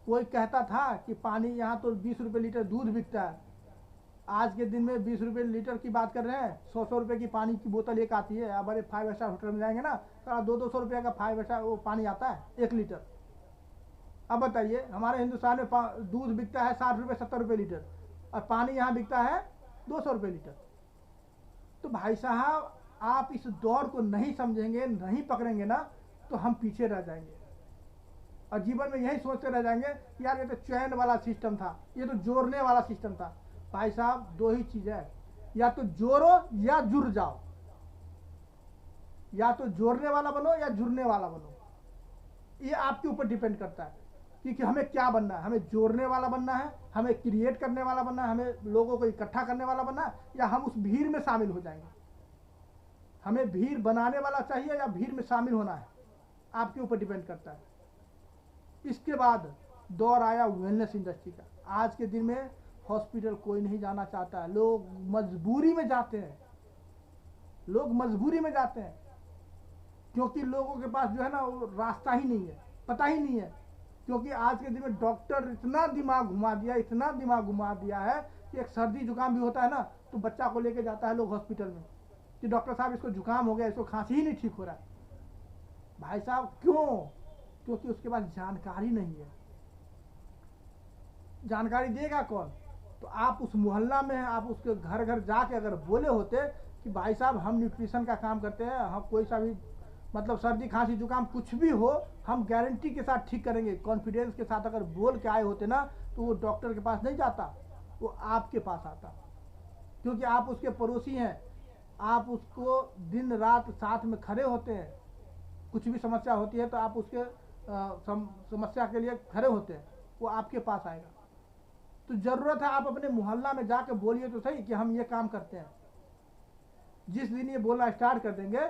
कोई कहता था कि पानी यहाँ तो 20 रुपये लीटर दूध बिकता है, आज के दिन में 20 रुपये लीटर की बात कर रहे हैं। 100 रुपये की पानी की बोतल एक आती है। अब अरे 5 स्टार होटल में जाएंगे ना, तो 200 रुपये का 5 स्टार वो पानी आता है 1 लीटर। अब बताइए, हमारे हिंदुस्तान में दूध बिकता है 60 रुपये 70 रुपये लीटर, और पानी यहाँ बिकता है 200 रुपये लीटर। तो भाई साहब, आप इस दौर को नहीं समझेंगे, नहीं पकड़ेंगे ना, तो हम पीछे रह जाएंगे। और जीवन में यही सोचते रह जाएंगे यार ये तो चैन वाला सिस्टम था, ये तो जोड़ने वाला सिस्टम था। भाई साहब, दो ही चीज है, या तो जोड़ो या जुड़ जाओ। या तो जोड़ने वाला बनो या जुड़ने वाला बनो। ये आपके ऊपर डिपेंड करता है कि हमें क्या बनना है। हमें जोड़ने वाला बनना है, हमें क्रिएट करने वाला बनना है, हमें लोगों को इकट्ठा करने वाला बनना है, या हम उस भीड़ में शामिल हो जाएंगे। हमें भीड़ बनाने वाला चाहिए या भीड़ में शामिल होना है, आपके ऊपर डिपेंड करता है। इसके बाद दौर आया वेलनेस इंडस्ट्री का। आज के दिन में हॉस्पिटल कोई नहीं जाना चाहता है, लोग मजबूरी में जाते हैं। लोग मजबूरी में जाते हैं क्योंकि लोगों के पास जो है ना वो रास्ता ही नहीं है, पता ही नहीं है। क्योंकि आज के दिन में डॉक्टर इतना दिमाग घुमा दिया है कि एक सर्दी जुकाम भी होता है ना, तो बच्चा को लेके जाता है लोग हॉस्पिटल में कि डॉक्टर साहब इसको जुकाम हो गया, इसको खांसी ही नहीं ठीक हो रहा है। भाई साहब क्यों? क्योंकि उसके पास जानकारी नहीं है। जानकारी देगा कौन? तो आप उस मोहल्ला में, आप उसके घर घर जाके अगर बोले होते कि भाई साहब हम न्यूट्रिशन का काम करते हैं, हम कोई सा भी मतलब सर्दी खांसी जुकाम कुछ भी हो हम गारंटी के साथ ठीक करेंगे, कॉन्फिडेंस के साथ अगर बोल के आए होते ना, तो वो डॉक्टर के पास नहीं जाता, वो आपके पास आता। क्योंकि आप उसके पड़ोसी हैं, आप उसको दिन रात साथ में खड़े होते हैं। कुछ भी समस्या होती है तो आप उसके समस्या के लिए खड़े होते हैं, वो आपके पास आएगा। तो जरूरत है आप अपने मोहल्ला में जाके बोलिए तो सही कि हम ये काम करते हैं। जिस दिन ये बोलना स्टार्ट कर देंगे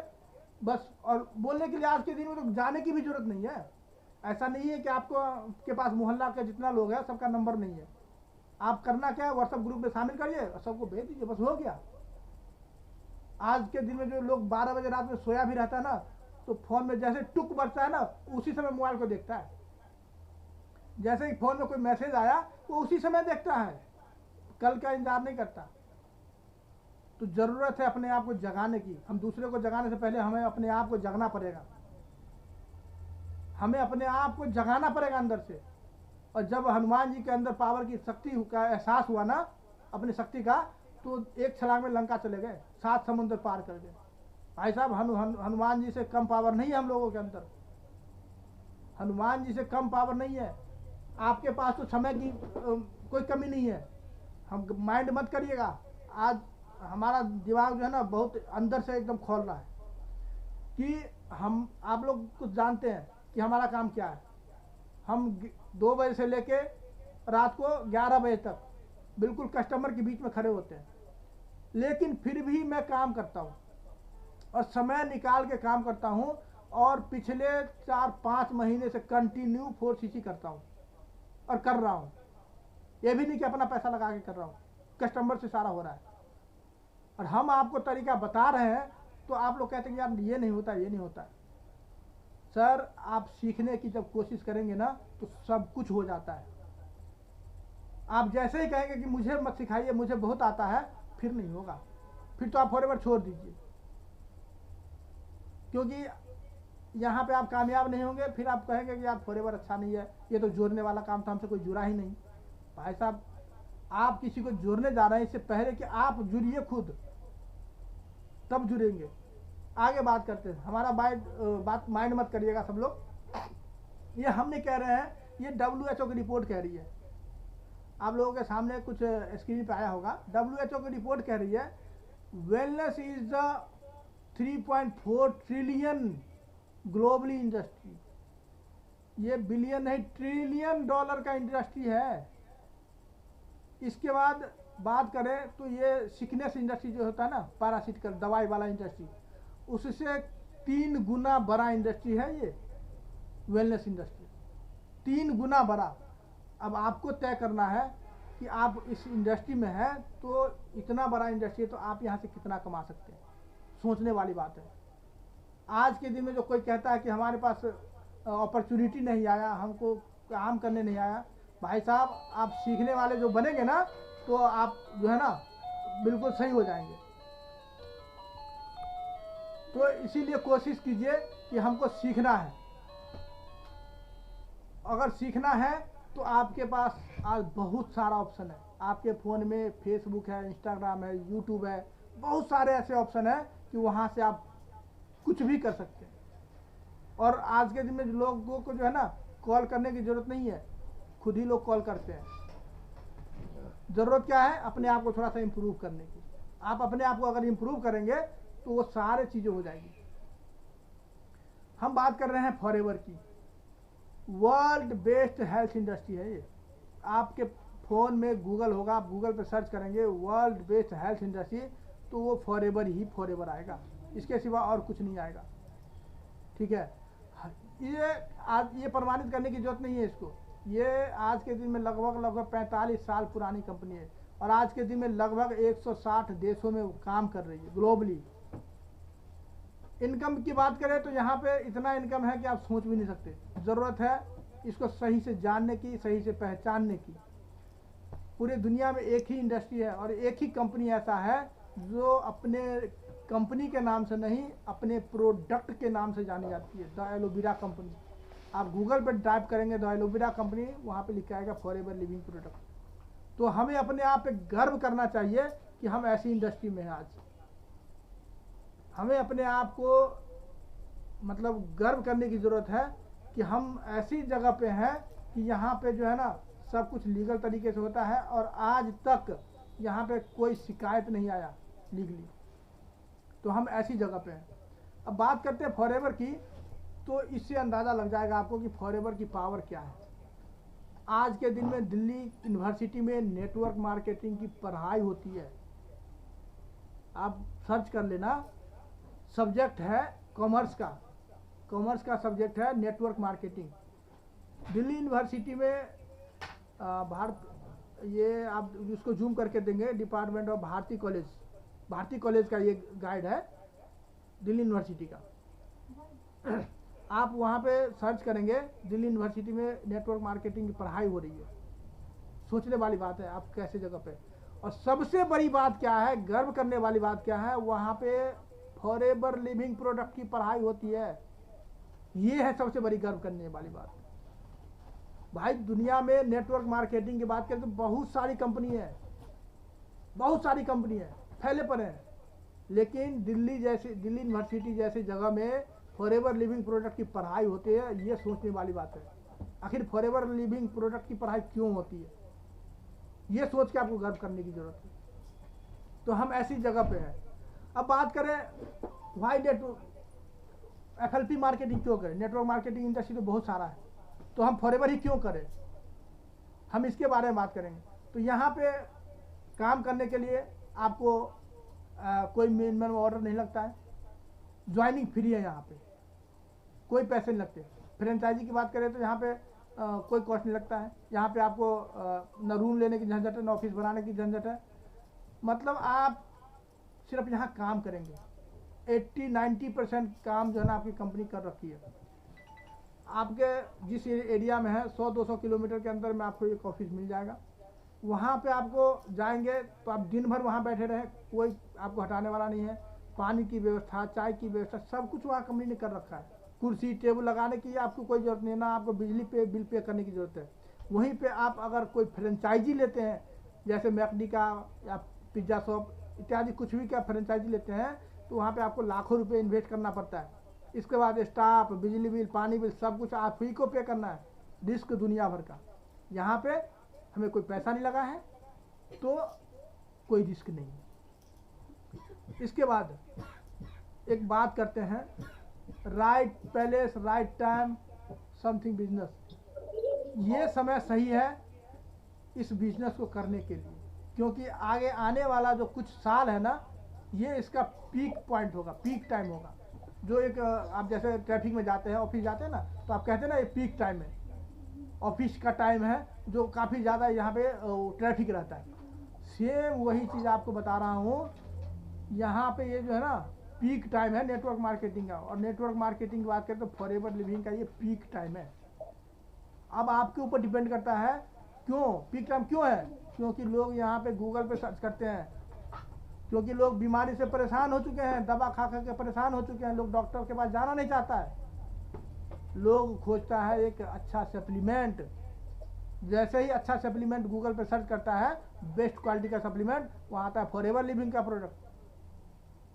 बस, और बोलने के लिए आज के दिन में तो जाने की भी जरूरत नहीं है। ऐसा नहीं है कि आपको के पास मोहल्ला के जितना लोग है सबका नंबर नहीं है। आप करना क्या है, व्हाट्सएप ग्रुप में शामिल करिए और सबको भेज दीजिए, बस हो गया। आज के दिन में जो लोग 12 बजे रात में सोया भी रहता है ना, तो फोन में जैसे टुक बजता है ना, उसी समय मोबाइल को देखता है। जैसे ही फोन में कोई मैसेज आया वो उसी समय देखता है, कल का इंतजार नहीं करता। तो जरूरत है अपने आप को जगाने की। हम दूसरे को जगाने से पहले हमें अपने आप को जगना पड़ेगा, हमें अपने आप को जगाना पड़ेगा अंदर से। और जब हनुमान जी के अंदर पावर की शक्ति का एहसास हुआ ना, अपनी शक्ति का, तो एक छलांग में लंका चले गए, 7 समुद्र पार कर गए। भाई साहब हनुमान जी से कम पावर नहीं है हम लोगों के अंदर, हनुमान जी से कम पावर नहीं है। आपके पास तो समय की कोई कमी नहीं है। हम माइंड मत करिएगा। आज हमारा दिमाग जो है ना बहुत अंदर से एकदम खोल रहा है कि हम, आप लोग कुछ जानते हैं कि हमारा काम क्या है। हम 2 बजे से लेके रात को 11 बजे तक बिल्कुल कस्टमर के बीच में खड़े होते हैं, लेकिन फिर भी मैं काम करता हूँ और समय निकाल के काम करता हूँ। और पिछले 4-5 महीने से कंटिन्यू 4cc करता हूँ और कर रहा हूँ। ये भी नहीं कि अपना पैसा लगा के कर रहा हूँ, कस्टमर से सारा हो रहा है। और हम आपको तरीका बता रहे हैं तो आप लोग कहते हैं कि यार ये नहीं होता, ये नहीं होता। सर आप सीखने की जब कोशिश करेंगे ना तो सब कुछ हो जाता है। आप जैसे ही कहेंगे कि मुझे मत सिखाइए, मुझे बहुत आता है, फिर नहीं होगा, फिर तो आप फॉरएवर छोड़ दीजिए, क्योंकि यहाँ पे आप कामयाब नहीं होंगे। फिर आप कहेंगे कि यार फॉरएवर अच्छा नहीं है, ये तो जोड़ने वाला काम था, हमसे कोई जुड़ा ही नहीं। भाई साहब, आप किसी को जोड़ने जा रहे हैं, इससे पहले कि आप जुड़िए खुद, तब जुड़ेंगे। आगे बात करते हैं, हमारा बात माइंड मत करिएगा सब लोग। ये हम नहीं कह रहे हैं, ये WHO की रिपोर्ट कह रही है। आप लोगों के सामने कुछ स्क्रीन पे आया होगा, WHO की रिपोर्ट कह रही है wellness is the 3.4 trillion globally industry. ये बिलियन नहीं, ट्रिलियन डॉलर का इंडस्ट्री है। इसके बाद बात करें तो ये सिकनेस इंडस्ट्री जो होता है ना, पैरासिटिकल दवाई वाला इंडस्ट्री, उससे 3 गुना बड़ा इंडस्ट्री है ये वेलनेस इंडस्ट्री, 3 गुना बड़ा। अब आपको तय करना है कि आप इस इंडस्ट्री में हैं, तो इतना बड़ा इंडस्ट्री है तो आप यहाँ से कितना कमा सकते हैं, सोचने वाली बात है। आज के दिन में जो कोई कहता है कि हमारे पास अपॉर्चुनिटी नहीं आया, हमको काम करने नहीं आया, भाई साहब आप सीखने वाले जो बनेंगे ना, तो आप जो है ना बिल्कुल सही हो जाएंगे। तो इसीलिए कोशिश कीजिए कि हमको सीखना है। अगर सीखना है तो आपके पास आज बहुत सारा ऑप्शन है। आपके फ़ोन में फेसबुक है, इंस्टाग्राम है, यूट्यूब है, बहुत सारे ऐसे ऑप्शन है कि वहाँ से आप कुछ भी कर सकते हैं। और आज के दिन में लोगों को जो है ना कॉल करने की ज़रूरत नहीं है, खुद ही लोग कॉल करते हैं। ज़रूरत क्या है, अपने आप को थोड़ा सा इम्प्रूव करने की। आप अपने आप को अगर इम्प्रूव करेंगे तो वो सारे चीज़ें हो जाएगी। हम बात कर रहे हैं फॉरएवर की। वर्ल्ड बेस्ट हेल्थ इंडस्ट्री है ये। आपके फ़ोन में गूगल होगा, आप गूगल पे सर्च करेंगे वर्ल्ड बेस्ट हेल्थ इंडस्ट्री, तो वो फॉरएवर ही फॉरएवर आएगा, इसके सिवा और कुछ नहीं आएगा। ठीक है, ये आज ये प्रमाणित करने की जरूरत नहीं है इसको। ये आज के दिन में लगभग 45 साल पुरानी कंपनी है और आज के दिन में लगभग 160 देशों में काम कर रही है ग्लोबली। इनकम की बात करें तो यहाँ पे इतना इनकम है कि आप सोच भी नहीं सकते। ज़रूरत है इसको सही से जानने की, सही से पहचानने की। पूरी दुनिया में एक ही इंडस्ट्री है और एक ही कंपनी ऐसा है जो अपने कंपनी के नाम से नहीं, अपने प्रोडक्ट के नाम से जानी जाती है, द एलोवेरा कंपनी। आप गूगल पर टाइप करेंगे द एलोवेरा कंपनी, वहाँ पे लिखा आएगा फॉरएवर लिविंग प्रोडक्ट। तो हमें अपने आप पे गर्व करना चाहिए कि हम ऐसी इंडस्ट्री में हैं आज। हमें अपने आप को मतलब गर्व करने की ज़रूरत है कि हम ऐसी जगह पे हैं कि यहाँ पे जो है ना सब कुछ लीगल तरीके से होता है और आज तक यहाँ पे कोई शिकायत नहीं आया लीगली। तो हम ऐसी जगह पे हैं। अब बात करते हैं फॉरएवर की, तो इससे अंदाज़ा लग जाएगा आपको कि फॉरएवर की पावर क्या है। आज के दिन में दिल्ली यूनिवर्सिटी में नेटवर्क मार्केटिंग की पढ़ाई होती है। आप सर्च कर लेना, सब्जेक्ट है कॉमर्स का सब्जेक्ट है नेटवर्क मार्केटिंग। दिल्ली यूनिवर्सिटी में ये आप इसको जूम करके देंगे, डिपार्टमेंट ऑफ भारती कॉलेज का ये गाइड है दिल्ली यूनिवर्सिटी का। आप वहाँ पे सर्च करेंगे, दिल्ली यूनिवर्सिटी में नेटवर्क मार्केटिंग की पढ़ाई हो रही है। सोचने वाली बात है, आप कैसे जगह पे। और सबसे बड़ी बात क्या है, गर्व करने वाली बात क्या है, वहाँ पे फॉरएवर लिविंग प्रोडक्ट की पढ़ाई होती है। ये है सबसे बड़ी गर्व करने वाली बात। भाई दुनिया में नेटवर्क मार्केटिंग की बात करें तो बहुत सारी कंपनी है, फैले पड़े हैं, लेकिन दिल्ली यूनिवर्सिटी जैसी जगह में फॉरएवर लिविंग प्रोडक्ट की पढ़ाई होती है। ये सोचने वाली बात है। आखिर फॉरएवर लिविंग प्रोडक्ट की पढ़ाई क्यों होती है, ये सोच के आपको गर्व करने की जरूरत है। तो हम ऐसी जगह पे हैं। अब बात करें वाई FLP मार्केटिंग क्यों करें, नेटवर्क मार्केटिंग इंडस्ट्री तो बहुत सारा है, तो हम फॉरएवर ही क्यों करें, हम इसके बारे में बात करेंगे। तो यहाँ पे काम करने के लिए आपको कोई मिनिमम ऑर्डर नहीं लगता है, ज्वाइनिंग फ्री है, यहाँ पे कोई पैसे नहीं लगते। फ्रेंचाइजी की बात करें तो यहाँ पे कोई कॉस्ट नहीं लगता है। यहाँ पे आपको न रूम लेने की झंझट है, न ऑफिस बनाने की झंझट है। मतलब आप सिर्फ यहाँ काम करेंगे। 80-90% काम जो है ना आपकी कंपनी कर रखी है। आपके जिस एरिया में है 100-200 किलोमीटर के अंदर में आपको एक ऑफिस मिल जाएगा। वहाँ पे आपको जाएंगे तो आप दिन भर वहाँ बैठे रहें, कोई आपको हटाने वाला नहीं है। पानी की व्यवस्था, चाय की व्यवस्था, सब कुछ वहाँ कंपनी ने कर रखा है। कुर्सी टेबल लगाने की आपको कोई ज़रूरत नहीं है, ना आपको बिजली पे बिल पे करने की ज़रूरत है। वहीं पे आप अगर कोई फ्रेंचाइजी लेते हैं, जैसे मैकडी का या पिज्ज़ा शॉप इत्यादि कुछ भी का फ्रेंचाइजी लेते हैं, तो वहाँ पे आपको लाखों रुपए इन्वेस्ट करना पड़ता है। इसके बाद स्टाफ, बिजली बिल, पानी बिल, सब कुछ आप ही को पे करना है, रिस्क दुनिया भर का। यहाँ पे हमें कोई पैसा नहीं लगा है तो कोई रिस्क नहीं है। इसके बाद एक बात करते हैं, right place right time something business. ये समय सही है इस बिजनेस को करने के लिए, क्योंकि आगे आने वाला जो कुछ साल है ना, ये इसका पीक पॉइंट होगा, पीक टाइम होगा। जो एक आप जैसे ट्रैफिक में जाते हैं, ऑफिस जाते हैं ना, तो आप कहते हैं ना ये पीक टाइम है, ऑफिस का टाइम है, जो काफ़ी ज़्यादा यहाँ पे ट्रैफिक रहता है। सेम वही चीज़ आपको बता रहा हूँ, यहाँ पे ये जो है ना पीक टाइम है नेटवर्क मार्केटिंग का। और नेटवर्क मार्केटिंग की बात करें तो फॉरएवर लिविंग का ये पीक टाइम है। अब आपके ऊपर डिपेंड करता है क्यों पीक टाइम क्यों है, क्योंकि लोग यहाँ पे गूगल पे सर्च करते हैं, क्योंकि लोग बीमारी से परेशान हो चुके हैं, दवा खा खा के परेशान हो चुके हैं, लोग डॉक्टर के पास जाना नहीं चाहता है, लोग खोजता है एक अच्छा सप्लीमेंट। जैसे ही अच्छा सप्लीमेंट गूगल पे सर्च करता है, बेस्ट क्वालिटी का सप्लीमेंट, वहाँ आता है फॉरएवर लिविंग का प्रोडक्ट।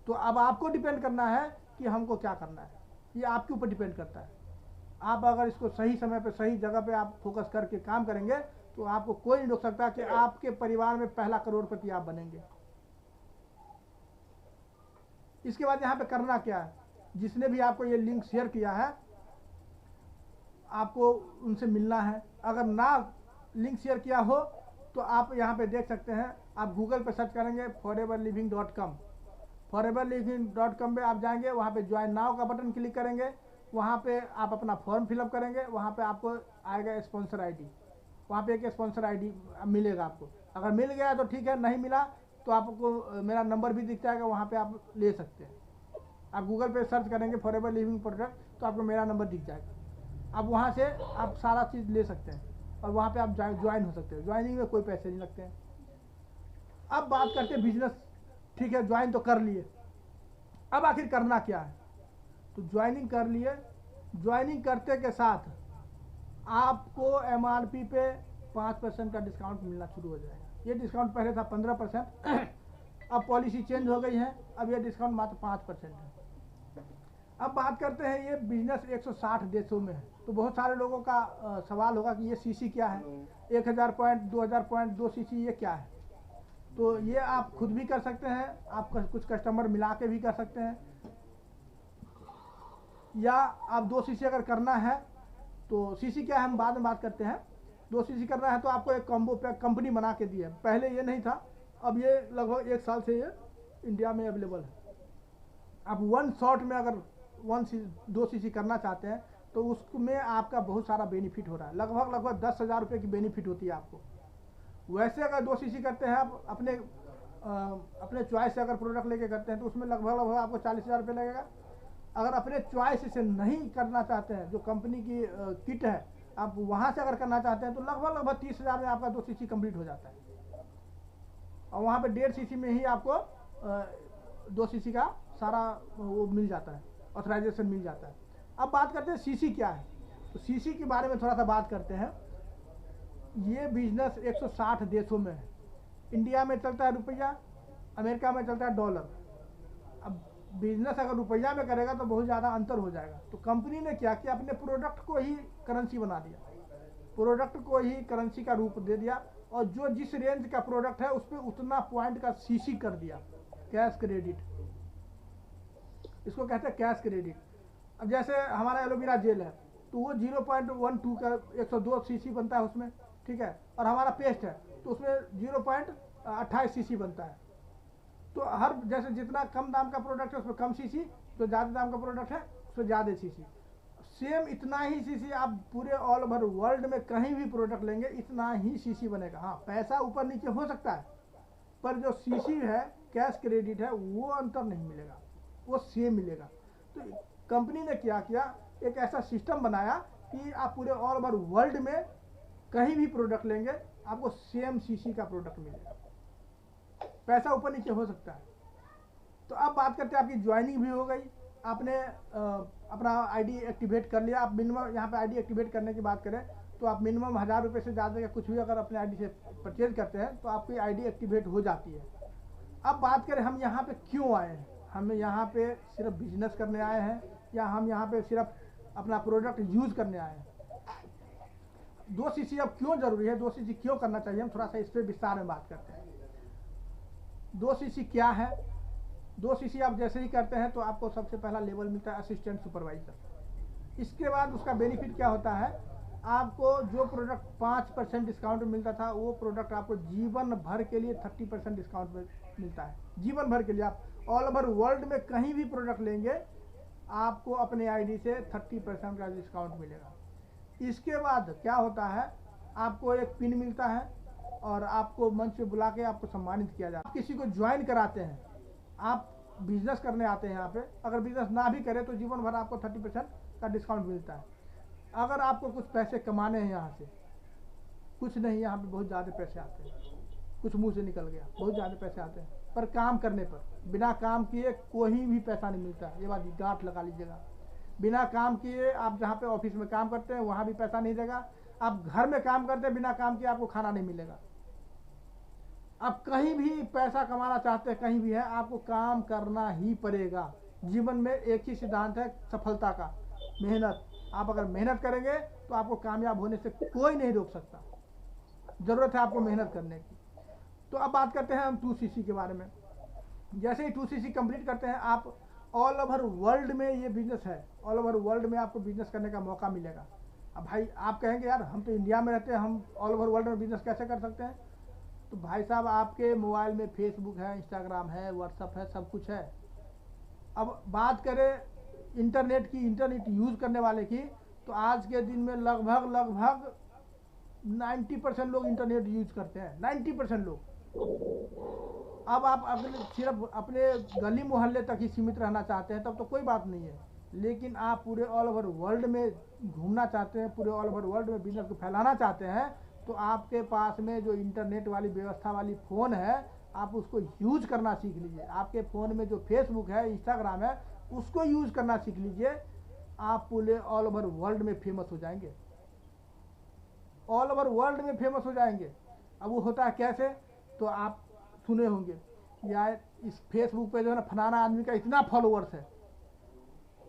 तो अब आपको डिपेंड करना है कि हमको क्या करना है, ये आपके ऊपर डिपेंड करता है। आप अगर इसको सही समय पे सही जगह पे आप फोकस करके काम करेंगे तो आपको कोई नहीं रोक सकता कि आपके परिवार में पहला करोड़पति आप बनेंगे। इसके बाद यहाँ पे करना क्या है, जिसने भी आपको ये लिंक शेयर किया है आपको उनसे मिलना है। अगर ना लिंक शेयर किया हो तो आप यहाँ पे देख सकते हैं, आप गूगल पे सर्च करेंगे foreverliving.com, foreverliving.com पे आप जाएंगे, वहाँ पे ज्वाइन नाउ का बटन क्लिक करेंगे, वहाँ पे आप अपना फॉर्म फिलअप करेंगे, वहाँ पे आपको आएगा स्पॉन्सर आईडी, वहाँ पे एक स्पॉन्सर आईडी मिलेगा आपको। अगर मिल गया तो ठीक है, नहीं मिला तो आपको मेरा नंबर भी दिख जाएगा, वहाँ पे आप ले सकते हैं। आप गूगल पे सर्च करेंगे फॉरएवर लिविंग प्रोडक्ट तो आपको मेरा नंबर दिख जाएगा। अब वहाँ से आप सारा चीज़ ले सकते हैं और वहाँ पे आप ज्वाइन हो सकते हैं। ज्वाइनिंग में कोई पैसे नहीं लगते हैं। अब बात करते हैं बिजनेस, ठीक है ज्वाइन तो कर लिए, अब आखिर करना क्या है। तो ज्वाइनिंग कर लिए, ज्वाइनिंग करते के साथ आपको MRP पे 5% का डिस्काउंट मिलना शुरू हो जाएगा। ये डिस्काउंट पहले था 15%, अब पॉलिसी चेंज हो गई है, अब ये डिस्काउंट मात्र 5% है। अब बात करते हैं, ये बिजनेस 160 देशों में है। तो बहुत सारे लोगों का सवाल होगा कि ये सीसी क्या है, 1000 पॉइंट, 2000 पॉइंट, 2 सीसी ये क्या है। तो ये आप खुद भी कर सकते हैं, आप कुछ कस्टमर मिला के भी कर सकते हैं, या आप 2 सीसी अगर करना है तो सीसी क्या है हम बाद में बात करते हैं। 2 सीसी करना है तो आपको एक कॉम्बो पैक कंपनी बना के दी है, पहले ये नहीं था, अब ये लगभग 1 साल से ये इंडिया में अवेलेबल है। आप 1 शॉट में अगर 2 सीसी करना चाहते हैं तो उसमें आपका बहुत सारा बेनिफिट हो रहा है, लगभग 10,000 रुपये की बेनिफिट होती है आपको। वैसे अगर 2 सीसी करते हैं आप अपने चॉइस से अगर प्रोडक्ट लेके करते हैं तो उसमें लगभग आपको 40,000 रुपये लगेगा। अगर अपने चॉइस से नहीं करना चाहते हैं, जो कंपनी की किट है आप वहाँ से अगर करना चाहते हैं तो लगभग 30,000 में आपका 2 सीसी कंप्लीट हो जाता है। और वहाँ पे 1.5 सीसी में ही आपको 2 सीसी का सारा वो मिल जाता है, ऑथराइजेशन मिल जाता है। अब बात करते हैं सीसी क्या है। तो सीसी के बारे में थोड़ा सा बात करते हैं। ये बिजनेस 160 देशों में है। इंडिया में चलता है रुपया, अमेरिका में चलता है डॉलर। अब बिजनेस अगर रुपया में करेगा तो बहुत ज़्यादा अंतर हो जाएगा। तो कंपनी ने क्या किया, अपने प्रोडक्ट को ही करेंसी बना दिया, प्रोडक्ट को ही करेंसी का रूप दे दिया, और जो जिस रेंज का प्रोडक्ट है उस पर उतना पॉइंट का सीसी कर दिया, कैश क्रेडिट, इसको कहते हैं कैश क्रेडिट। अब जैसे हमारा एलोवेरा जेल है तो वो 0.12 का 102 सीसी बनता है उसमें, ठीक है, और हमारा पेस्ट है तो उसमें 0.28 सीसी बनता है। तो हर जैसे जितना कम दाम का प्रोडक्ट है उसमें कम सीसी, जो ज़्यादा दाम का प्रोडक्ट है उसमें ज़्यादा सीसी। सेम इतना ही सीसी आप पूरे ऑल ओवर वर्ल्ड में कहीं भी प्रोडक्ट लेंगे इतना ही सीसी बनेगा। हाँ, पैसा ऊपर नीचे हो सकता है, पर जो सीसी है कैश क्रेडिट है वो अंतर नहीं मिलेगा, वो सेम मिलेगा। तो कंपनी ने क्या किया, एक ऐसा सिस्टम बनाया कि आप पूरे ऑल ओवर वर्ल्ड में कहीं भी प्रोडक्ट लेंगे आपको सेम सीसी का प्रोडक्ट मिलेगा, पैसा ऊपर नीचे हो सकता है। तो अब बात करते हैं, आपकी ज्वाइनिंग भी हो गई, आपने अपना आईडी एक्टिवेट कर लिया। आप मिनिमम यहाँ पे आईडी एक्टिवेट करने की बात करें तो आप मिनिमम 1000 रुपये से ज़्यादा या कुछ भी अगर अपने आईडी से परचेज करते हैं तो आपकी आईडी एक्टिवेट हो जाती है। अब बात करें हम यहाँ पे क्यों आए हैं, हम यहाँ पे सिर्फ बिजनेस करने आए हैं या हम यहाँ पे सिर्फ अपना प्रोडक्ट यूज़ करने आए हैं। 2 सीसी अब क्यों ज़रूरी है, 2 सीसी क्यों करना चाहिए, हम थोड़ा सा इस पर विस्तार में बात करते हैं। 2 सीसी क्या है? 2 सीसी आप जैसे ही करते हैं तो आपको सबसे पहला लेवल मिलता है असिस्टेंट सुपरवाइजर। इसके बाद उसका बेनिफिट क्या होता है, आपको जो प्रोडक्ट 5% डिस्काउंट मिलता था वो प्रोडक्ट आपको जीवन भर के लिए 30% डिस्काउंट में मिलता है। जीवन भर के लिए आप ऑल ओवर वर्ल्ड में कहीं भी प्रोडक्ट लेंगे आपको अपने आईडी से 30% का डिस्काउंट मिलेगा। इसके बाद क्या होता है, आपको एक पिन मिलता है और आपको मंच पे बुला के आपको सम्मानित किया जाता है। किसी को ज्वाइन कराते हैं, आप बिजनेस करने आते हैं यहाँ पे, अगर बिजनेस ना भी करें तो जीवन भर आपको 30% का डिस्काउंट मिलता है। अगर आपको कुछ पैसे कमाने हैं यहाँ से, कुछ नहीं, यहाँ पे बहुत ज़्यादा पैसे आते हैं, कुछ मुंह से निकल गया, बहुत ज़्यादा पैसे आते हैं, पर काम करने पर बिना काम किए कोई भी पैसा नहीं मिलता। ये बात गांठ लगा लीजिएगा। बिना काम किए आप जहाँ पे ऑफिस में काम करते हैं वहाँ भी पैसा नहीं देगा, आप घर में काम करते हैं बिना काम किए आपको खाना नहीं मिलेगा। आप कहीं भी पैसा कमाना चाहते हैं, कहीं भी है, आपको काम करना ही पड़ेगा। जीवन में एक ही सिद्धांत है सफलता का, मेहनत। आप अगर मेहनत करेंगे तो आपको कामयाब होने से कोई नहीं रोक सकता। ज़रूरत है आपको मेहनत करने की। तो अब बात करते हैं हम 2 सीसी के बारे में। जैसे ही 2 सीसी कंप्लीट करते हैं आप ऑल ओवर वर्ल्ड में, ये बिजनेस है, ऑल ओवर वर्ल्ड में आपको बिजनेस करने का मौका मिलेगा। अब भाई आप कहेंगे यार हम तो इंडिया में रहते हैं, हम ऑल ओवर वर्ल्ड में बिजनेस कैसे कर सकते हैं? तो भाई साहब आपके मोबाइल में फेसबुक है, इंस्टाग्राम है, व्हाट्सअप है, सब कुछ है। अब बात करें इंटरनेट की, इंटरनेट यूज़ करने वाले की, तो आज के दिन में लगभग 90% लोग इंटरनेट यूज करते हैं, 90% लोग। अब आप अपने सिर्फ अपने गली मोहल्ले तक ही सीमित रहना चाहते हैं तब तो कोई बात नहीं है, लेकिन आप पूरे ऑल ओवर वर्ल्ड में घूमना चाहते हैं, पूरे ऑल ओवर वर्ल्ड में बिजनेस को फैलाना चाहते हैं, तो आपके पास में जो इंटरनेट वाली व्यवस्था वाली फ़ोन है आप उसको यूज करना सीख लीजिए। आपके फ़ोन में जो फेसबुक है, इंस्टाग्राम है, उसको यूज करना सीख लीजिए। आप पूरे ऑल ओवर वर्ल्ड में फेमस हो जाएंगे, ऑल ओवर वर्ल्ड में फेमस हो जाएंगे। अब वो होता है कैसे, तो आप सुने होंगे यार इस फेसबुक पे जो है ना फलाना आदमी का इतना फॉलोअर्स है,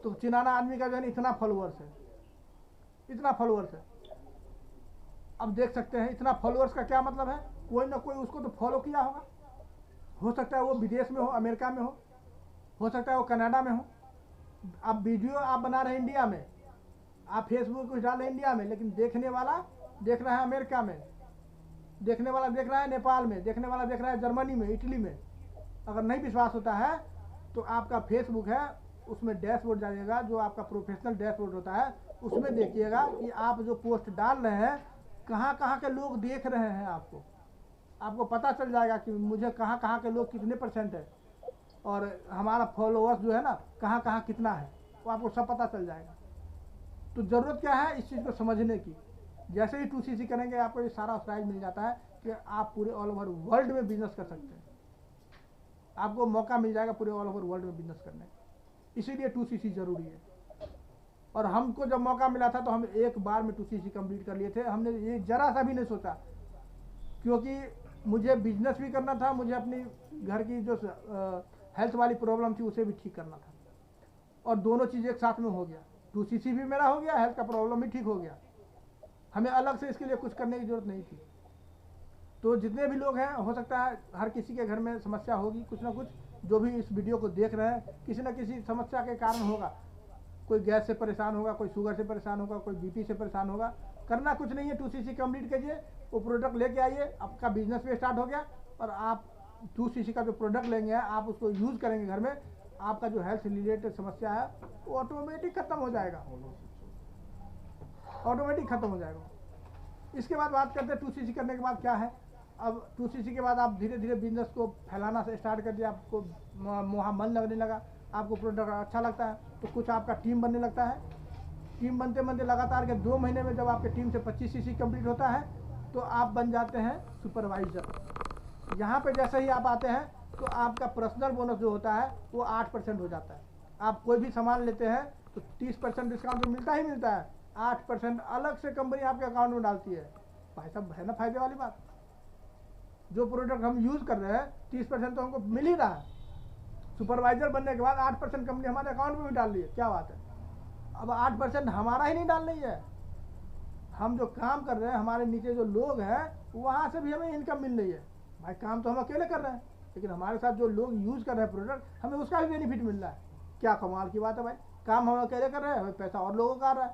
तो चिनाना आदमी का जो है ना इतना फॉलोअर्स है, इतना फॉलोअर्स है। अब देख सकते हैं इतना फॉलोअर्स का क्या मतलब है, कोई ना कोई उसको तो फॉलो किया होगा। हो सकता है वो विदेश में हो, अमेरिका में हो सकता है वो कनाडा में हो। अब वीडियो आप बना रहे हैं इंडिया में, आप फेसबुक कुछ डाल रहे हैं इंडिया में, लेकिन देखने वाला देख रहा है अमेरिका में, देखने वाला देख रहा है नेपाल में, देखने वाला देख रहा है जर्मनी में, इटली में। अगर नहीं विश्वास होता है तो आपका फेसबुक है उसमें डैशबोर्ड जाइएगा, जो आपका प्रोफेशनल डैशबोर्ड होता है, उसमें देखिएगा कि आप जो पोस्ट डाल रहे हैं कहाँ कहाँ के लोग देख रहे हैं। आपको पता चल जाएगा कि मुझे कहाँ कहाँ के लोग कितने % है और हमारा फॉलोअर्स जो है ना कहाँ कहाँ कितना है, वो आपको सब पता चल जाएगा। तो ज़रूरत क्या है इस चीज़ को समझने की। जैसे ही 2 सीसी करेंगे आपको ये सारा प्राइज मिल जाता है कि आप पूरे ऑल ओवर वर्ल्ड में बिजनेस कर सकते हैं। आपको मौका मिल जाएगा पूरे ऑल ओवर वर्ल्ड में बिजनेस करने का, इसीलिए 2 सीसी ज़रूरी है। और हमको जब मौका मिला था तो हम एक बार में 2 सीसी कंप्लीट कर लिए थे। हमने ये ज़रा सा भी नहीं सोचा, क्योंकि मुझे बिजनेस भी करना था, मुझे अपनी घर की जो हेल्थ वाली प्रॉब्लम थी उसे भी ठीक करना था, और दोनों चीज़ एक साथ में हो गया। 2 सीसी भी मेरा हो गया, हेल्थ का प्रॉब्लम भी ठीक हो गया। हमें अलग से इसके लिए कुछ करने की ज़रूरत नहीं थी। तो जितने भी लोग हैं, हो सकता है हर किसी के घर में समस्या होगी कुछ ना कुछ, जो भी इस वीडियो को देख रहे हैं किसी न किसी समस्या के कारण होगा। कोई गैस से परेशान होगा, कोई शुगर से परेशान होगा, कोई बीपी से परेशान होगा। करना कुछ नहीं है, 2 सीसी कंप्लीट कीजिए, वो प्रोडक्ट लेके आइए, आपका बिजनेस भी स्टार्ट हो गया। और आप 2 सीसी का जो प्रोडक्ट लेंगे आप उसको यूज़ करेंगे घर में, आपका जो हेल्थ रिलेटेड समस्या है वो ऑटोमेटिक ख़त्म हो जाएगा, ऑटोमेटिक ख़त्म हो जाएगा। इसके बाद बात करते हैं 2 सीसी करने के बाद क्या है। अब 2 सीसी के बाद आप धीरे धीरे बिजनेस को फैलाना से स्टार्ट कर दिया, आपको वहाँ मन लगने लगा, आपको प्रोडक्ट अच्छा लगता है, तो कुछ आपका टीम बनने लगता है। टीम बनते बनते लगातार के 2 महीने में जब आपके टीम से 25 सीसी कंप्लीट होता है तो आप बन जाते हैं सुपरवाइज़र। यहाँ पे जैसे ही आप आते हैं तो आपका पर्सनल बोनस जो होता है वो 8% हो जाता है। आप कोई भी सामान लेते हैं तो 30% डिस्काउंट तो मिलता ही मिलता है, 8% अलग से कंपनी आपके अकाउंट में डालती है। भाई साहब है ना फायदे वाली बात। जो प्रोडक्ट हम यूज़ कर रहे हैं 30% तो हमको मिल ही रहा है। सुपरवाइजर बनने के बाद 8% कंपनी हमारे अकाउंट में भी डाल रही है, क्या बात है। अब 8% हमारा ही नहीं डाल रही है, हम जो काम कर रहे हैं हमारे नीचे जो लोग हैं वहाँ से भी हमें इनकम मिल रही है। भाई काम तो हम अकेले कर रहे हैं, लेकिन हमारे साथ जो लोग यूज़ कर रहे हैं प्रोडक्ट हमें उसका भी बेनिफिट मिल रहा है। क्या कमाल की बात है भाई। काम हम अकेले कर रहे हैं, हमें पैसा और लोगों का आ रहा है।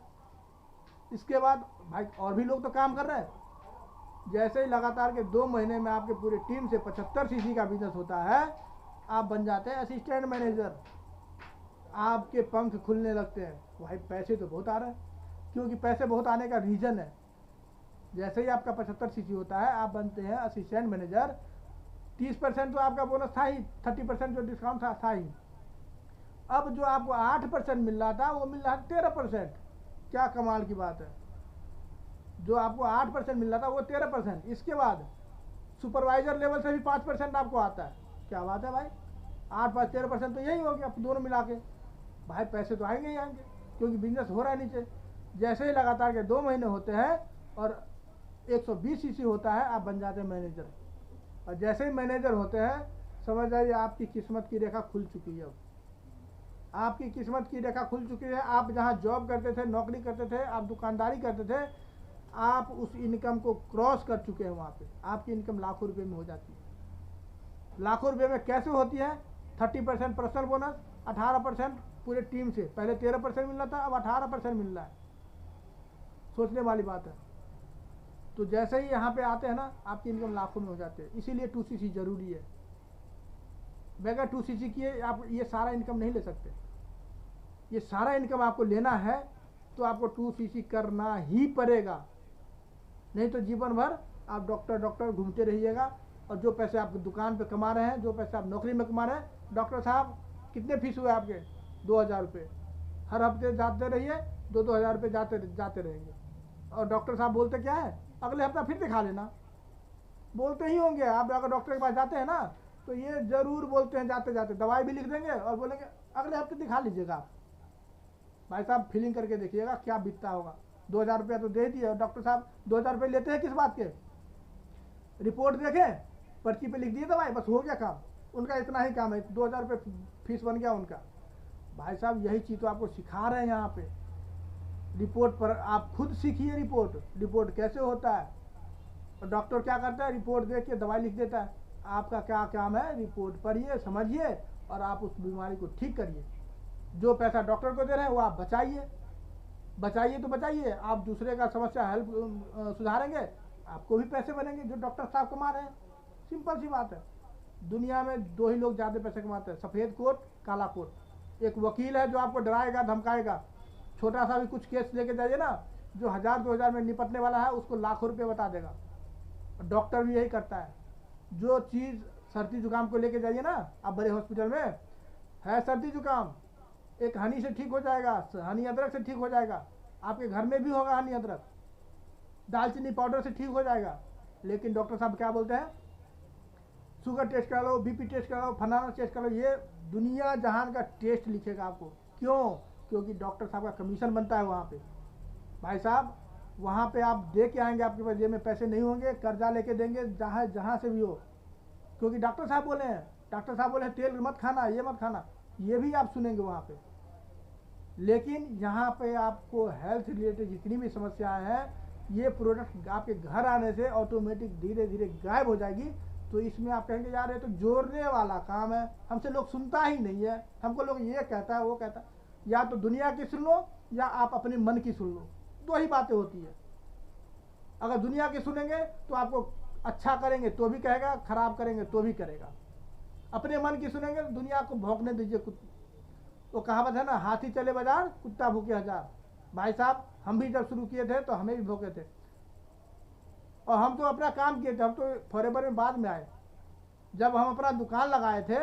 इसके बाद भाई और भी लोग तो काम कर रहे हैं। जैसे ही लगातार के 2 महीने में आपके पूरी टीम से 75 सीसी का बिजनेस होता है, आप बन जाते हैं असिस्टेंट मैनेजर। आपके पंख खुलने लगते हैं। भाई पैसे तो बहुत आ रहे हैं, क्योंकि पैसे बहुत आने का रीज़न है, जैसे ही आपका 75 सीसी होता है आप बनते हैं असिस्टेंट मैनेजर। 30% तो आपका बोनस था ही, 30% जो डिस्काउंट था ही। अब जो आपको 8% मिल रहा था वो मिल रहा है 13%। क्या कमाल की बात है। जो आपको 8% मिल रहा था वो 13%। इसके बाद सुपरवाइजर लेवल से भी 5% आपको आता है। क्या बात है भाई। 8 5 13% तो यही हो गया दोनों मिला के। भाई पैसे तो आएंगे ही आएंगे, क्योंकि बिजनेस हो रहा है नीचे। जैसे ही लगातार के 2 महीने होते हैं और 120 सीसी होता है, आप बन जाते हैं मैनेजर। और जैसे ही मैनेजर होते हैं समझ जाइए आपकी किस्मत की रेखा खुल चुकी है। अब आपकी किस्मत की रेखा खुल चुकी है। आप जहाँ जॉब करते थे, नौकरी करते थे, आप दुकानदारी करते थे, आप उस इनकम को क्रॉस कर चुके हैं। वहाँ पे आपकी इनकम लाखों रुपए में हो जाती है। लाखों रुपए में कैसे होती है। 30% पर्सनल बोनस, 18% पूरे टीम से। पहले 13% मिल रहा था, अब 18% मिल रहा है। सोचने वाली बात है। तो जैसे ही यहाँ पे आते हैं ना, आपकी इनकम लाखों में हो जाती है। इसीलिए 2cc जरूरी है। बगैर 2cc किए आप ये सारा इनकम नहीं ले सकते। ये सारा इनकम आपको लेना है तो आपको 2cc करना ही पड़ेगा, नहीं तो जीवन भर आप डॉक्टर घूमते रहिएगा। और जो पैसे आप दुकान पे कमा रहे हैं, जो पैसे आप नौकरी में कमा रहे हैं, डॉक्टर साहब कितने फीस हुए आपके? 2000 रुपये। हर हफ्ते जाते रहिए, 2 हज़ार रुपये जाते रहेंगे। और डॉक्टर साहब बोलते क्या है, अगले हफ्ता फिर दिखा लेना। बोलते ही होंगे। आप अगर डॉक्टर के पास जाते हैं ना तो ये ज़रूर बोलते हैं, जाते जाते दवाई भी लिख देंगे और बोलेंगे अगले हफ्ते दिखा लीजिएगा आप। भाई साहब फीलिंग करके देखिएगा क्या बीतता होगा। 2000 रुपया तो दे दिए, डॉक्टर साहब 2000 रुपये लेते हैं किस बात के? रिपोर्ट देखें, पर्ची पे लिख दिए दवाई, बस हो गया काम। उनका इतना ही काम है, 2000 रुपये फीस बन गया उनका। भाई साहब यही चीज़ तो आपको सिखा रहे हैं यहाँ पे। रिपोर्ट पर आप खुद सीखिए। रिपोर्ट कैसे होता है। और डॉक्टर क्या करता है, रिपोर्ट देख के दवाई लिख देता है। आपका क्या काम है, रिपोर्ट पढ़िए, समझिए और आप उस बीमारी को ठीक करिए। जो पैसा डॉक्टर को दे रहे हैं वो आप बचाइए तो बचाइए। आप दूसरे का समस्या हेल्प सुधारेंगे, आपको भी पैसे बनेंगे जो डॉक्टर साहब कमा रहे हैं। सिंपल सी बात है। दुनिया में 2 ही लोग ज़्यादा पैसे कमाते हैं, सफ़ेद कोट काला कोट। एक वकील है जो आपको डराएगा धमकाएगा। छोटा सा भी कुछ केस लेके जाइए ना, जो 1000-2000 में निपटने वाला है उसको लाखों रुपये बता देगा। डॉक्टर भी यही करता है। जो चीज़ सर्दी जुकाम को लेके जाइए ना, आप बड़े हॉस्पिटल में है सर्दी जुकाम, एक हनी से ठीक हो जाएगा, हनी अदरक से ठीक हो जाएगा। आपके घर में भी होगा हनी अदरक, दालचीनी पाउडर से ठीक हो जाएगा। लेकिन डॉक्टर साहब क्या बोलते हैं, शुगर टेस्ट करा लो, बीपी टेस्ट करा लो, फलाना टेस्ट करा लो। ये दुनिया जहान का टेस्ट लिखेगा आपको। क्यों? क्योंकि डॉक्टर साहब का कमीशन बनता है वहाँ पे। भाई साहब वहाँ पे आप दे के आएंगे, आपके पास जेब में पैसे नहीं होंगे, कर्जा लेके देंगे जहाँ से भी हो, क्योंकि डॉक्टर साहब बोले हैं। डॉक्टर साहब बोले हैं तेल मत खाना, ये मत खाना, ये भी आप सुनेंगे वहाँ पे। लेकिन यहाँ पे आपको हेल्थ रिलेटेड जितनी भी समस्याएं हैं, ये प्रोडक्ट आपके घर आने से ऑटोमेटिक धीरे धीरे गायब हो जाएगी। तो इसमें आप कहेंगे यार ये तो जोड़ने वाला काम है, हमसे लोग सुनता ही नहीं है, हमको लोग ये कहता है वो कहता है। या तो दुनिया की सुन लो या आप अपने मन की सुन लो, 2 ही बातें होती है। अगर दुनिया की सुनेंगे तो आपको अच्छा करेंगे तो भी कहेगा, खराब करेंगे तो भी करेगा। अपने मन की सुनेंगे तो दुनिया को भौंकने दीजिए। तो कहावत है ना, हाथी चले बाजार कुत्ता भूखे हजार। भाई साहब हम भी जब शुरू किए थे तो हमें भी भूखे थे, और हम तो अपना काम किए थे। हम तो फॉरएवर में बाद में आए। जब हम अपना दुकान लगाए थे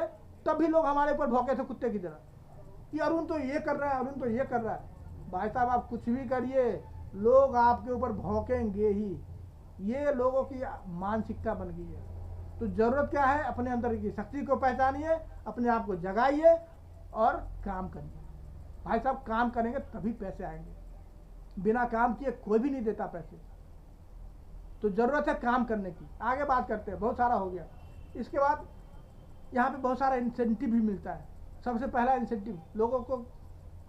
तब भी लोग हमारे ऊपर भौंके थे कुत्ते की तरह कि अरुण तो ये कर रहा है, अरुण तो ये कर रहा है। भाई साहब आप कुछ भी करिए, लोग आपके ऊपर भौंकेंगे ही। ये लोगों की मानसिकता बन गई है। तो ज़रूरत क्या है, अपने अंदर की शक्ति को पहचानिए, अपने आप को जगाइए और काम करिए। भाई साहब काम करेंगे तभी पैसे आएंगे, बिना काम किए कोई भी नहीं देता पैसे। तो ज़रूरत है काम करने की। आगे बात करते हैं, बहुत सारा हो गया। इसके बाद यहाँ पे बहुत सारा इंसेंटिव भी मिलता है। सबसे पहला इंसेंटिव, लोगों को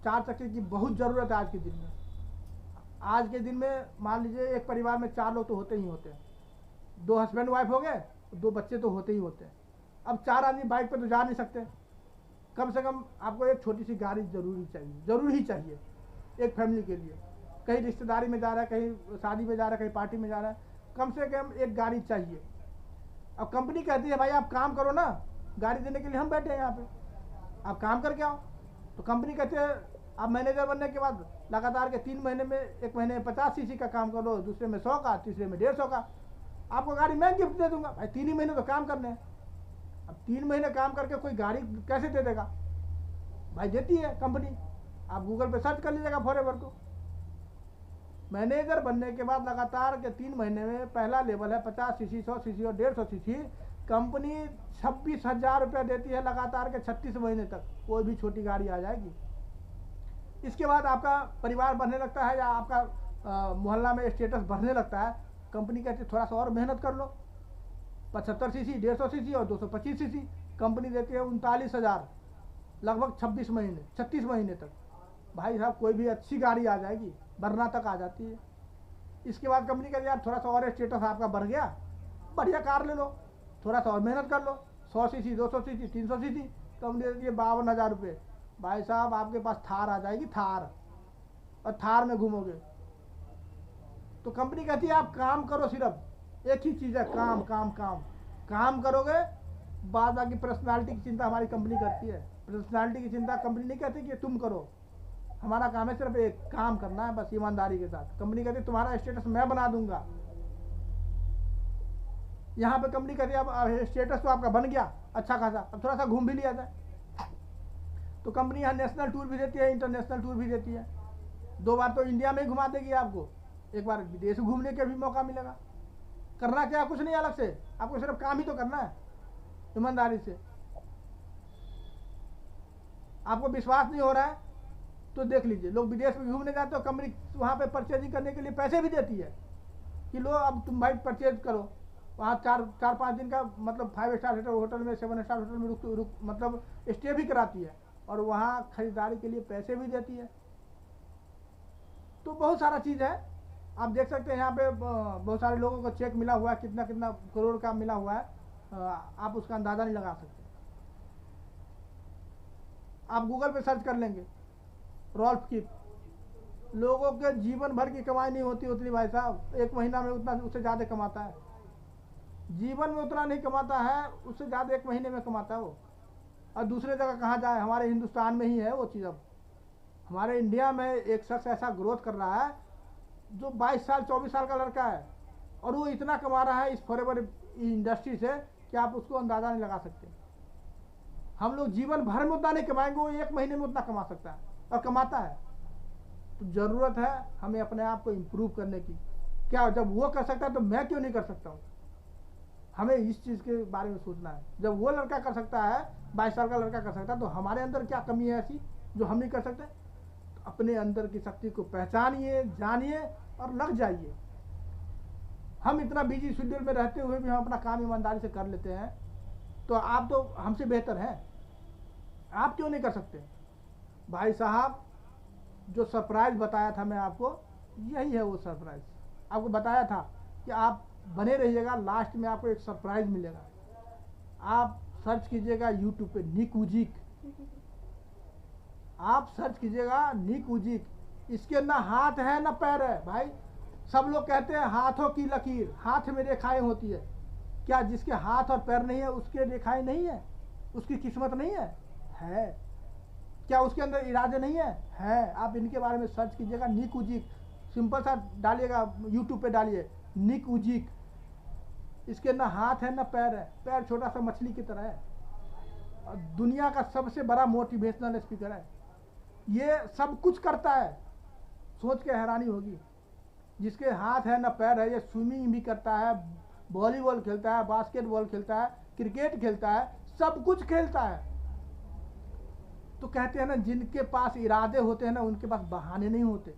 4 चक्के की बहुत ज़रूरत है आज के दिन में। आज के दिन में मान लीजिए एक परिवार में 4 लोग तो होते ही होते हैं, 2 हस्बैंड वाइफ हो गए, 2 बच्चे तो होते ही होते हैं। अब 4 आदमी बाइक पर तो जा नहीं सकते, कम से कम आपको एक छोटी सी गाड़ी जरूर ही चाहिए एक फैमिली के लिए। कहीं रिश्तेदारी में जा रहा है, कहीं शादी में जा रहा है, कहीं पार्टी में जा रहा है, कम से कम एक गाड़ी चाहिए। अब कंपनी कहती है भाई आप काम करो ना, गाड़ी देने के लिए हम बैठे हैं यहाँ पे, आप काम करके आओ। तो कंपनी कहती है आप मैनेजर बनने के बाद लगातार के 3 महीने में, एक महीने में 50 सीसी का काम करो, दूसरे में 100 का, तीसरे में 150 का, आपको गाड़ी मैं गिफ्ट दे दूंगा। भाई 3 ही महीने तो काम करने हैं। अब 3 महीने काम करके कोई गाड़ी कैसे दे देगा? भाई देती है कंपनी, आप गूगल पे सर्च कर लीजिएगा फॉरएवर को। मैनेजर बनने के बाद लगातार के 3 महीने में पहला लेवल है 50 सीसी, 100 सीसी और 150 सीसी। कंपनी 26,000 रुपया देती है लगातार के 36 महीने तक, कोई भी छोटी गाड़ी आ जाएगी। इसके बाद आपका परिवार बढ़ने लगता है या आपका मोहल्ला में स्टेटस बढ़ने लगता है, कंपनी कहती है थोड़ा सा और मेहनत कर लो, 75 सीसी, 150 सीसी और 225 सीसी। कंपनी देती है 39,000 लगभग 36 महीने तक। भाई साहब कोई भी अच्छी गाड़ी आ जाएगी, वरना तक आ जाती है। इसके बाद कंपनी कहती है यार थोड़ा सा और स्टेटस आपका बढ़ गया, बढ़िया कार ले लो, थोड़ा सा और मेहनत कर लो, 100 सीसी, 200 सीसी, 300 सीसी। कंपनी देती है 52,000 रुपये। भाई साहब आपके पास थार आ जाएगी, थार, और थार में घूमोगे। तो कंपनी कहती है आप काम करो, सिर्फ एक ही चीज़ है, काम काम काम। काम करोगे, बाद बाकी पर्सनालिटी की चिंता हमारी कंपनी करती है। पर्सनालिटी की चिंता कंपनी नहीं कहती कि तुम करो, हमारा काम है सिर्फ एक काम करना है बस, ईमानदारी के साथ। कंपनी कहती है तुम्हारा स्टेटस मैं बना दूंगा। यहाँ पे कंपनी कहती है अब स्टेटस तो आपका बन गया अच्छा खासा, अब थोड़ा सा घूम भी लिया जाए। तो कंपनी यहाँ नेशनल टूर भी देती है, इंटरनेशनल टूर भी देती है। 2 बार तो इंडिया में ही घुमा देगी आपको, एक बार विदेश घूमने का भी मौका मिलेगा। करना क्या, कुछ नहीं अलग से, आपको सिर्फ काम ही तो करना है ईमानदारी से। आपको विश्वास नहीं हो रहा है तो देख लीजिए, लोग विदेश में घूमने जाते हो, कंपनी वहाँ पे परचेजिंग करने के लिए पैसे भी देती है कि लो अब तुम भाई परचेज करो। वहाँ 4-5 दिन का मतलब 5 स्टार होटल में, 7 स्टार होटल में रुक मतलब स्टे भी कराती है, और वहाँ खरीदारी के लिए पैसे भी देती है। तो बहुत सारा चीज़ है, आप देख सकते हैं। यहाँ पे बहुत सारे लोगों को चेक मिला हुआ है, कितना कितना करोड़ का मिला हुआ है, आप उसका अंदाज़ा नहीं लगा सकते। आप गूगल पे सर्च कर लेंगे, रॉल्फ कीप, लोगों के जीवन भर की कमाई नहीं होती उतनी भाई साहब, 1 महीना में उतना, उससे ज़्यादा कमाता है। जीवन में उतना नहीं कमाता है, उससे ज़्यादा 1 महीने में कमाता है वो। और दूसरे जगह कहाँ जाए, हमारे हिंदुस्तान में ही है वो चीज़। अब हमारे इंडिया में एक शख्स ऐसा ग्रोथ कर रहा है जो 22 साल 24 साल का लड़का है, और वो इतना कमा रहा है इस फॉरएवर इंडस्ट्री से कि आप उसको अंदाज़ा नहीं लगा सकते। हम लोग जीवन भर में उतना नहीं कमाएंगे, वो 1 महीने में उतना कमा सकता है और कमाता है। तो ज़रूरत है हमें अपने आप को इम्प्रूव करने की। क्या जब वो कर सकता है तो मैं क्यों नहीं कर सकता हूँ? हमें इस चीज़ के बारे में सोचना है। जब वो लड़का कर सकता है, 22 साल का लड़का कर सकता है, तो हमारे अंदर क्या कमी है ऐसी जो हम नहीं कर सकते? तो अपने अंदर की शक्ति को पहचानिए, जानिए और लग जाइए। हम इतना बिजी शेड्यूल में रहते हुए भी हम अपना काम ईमानदारी से कर लेते हैं, तो आप तो हमसे बेहतर हैं, आप क्यों नहीं कर सकते? भाई साहब जो सरप्राइज़ बताया था मैं आपको, यही है वो सरप्राइज़। आपको बताया था कि आप बने रहिएगा, लास्ट में आपको एक सरप्राइज़ मिलेगा। आप सर्च कीजिएगा यूट्यूब पे निक उजिक, आप सर्च कीजिएगा निक उजिक। इसके ना हाथ है ना पैर है भाई। सब लोग कहते हैं हाथों की लकीर, हाथ में रेखाएं होती है। क्या जिसके हाथ और पैर नहीं है उसके रेखाएं नहीं है? उसकी किस्मत नहीं है? है। क्या उसके अंदर इरादे नहीं है? है। आप इनके बारे में सर्च कीजिएगा निक उजिक, सिंपल सा डालिएगा, यूट्यूब पे डालिए निक उजिक। इसके ना हाथ है ना पैर है, पैर छोटा सा मछली की तरह है, और दुनिया का सबसे बड़ा मोटिवेशनल स्पीकर है। ये सब कुछ करता है, सोच के हैरानी होगी। जिसके हाथ है ना पैर है, ये स्विमिंग भी करता है, वॉलीबॉल खेलता है, बास्केटबॉल खेलता है, क्रिकेट खेलता है, सब कुछ खेलता है। तो कहते हैं ना, जिनके पास इरादे होते हैं ना, उनके पास बहाने नहीं होते।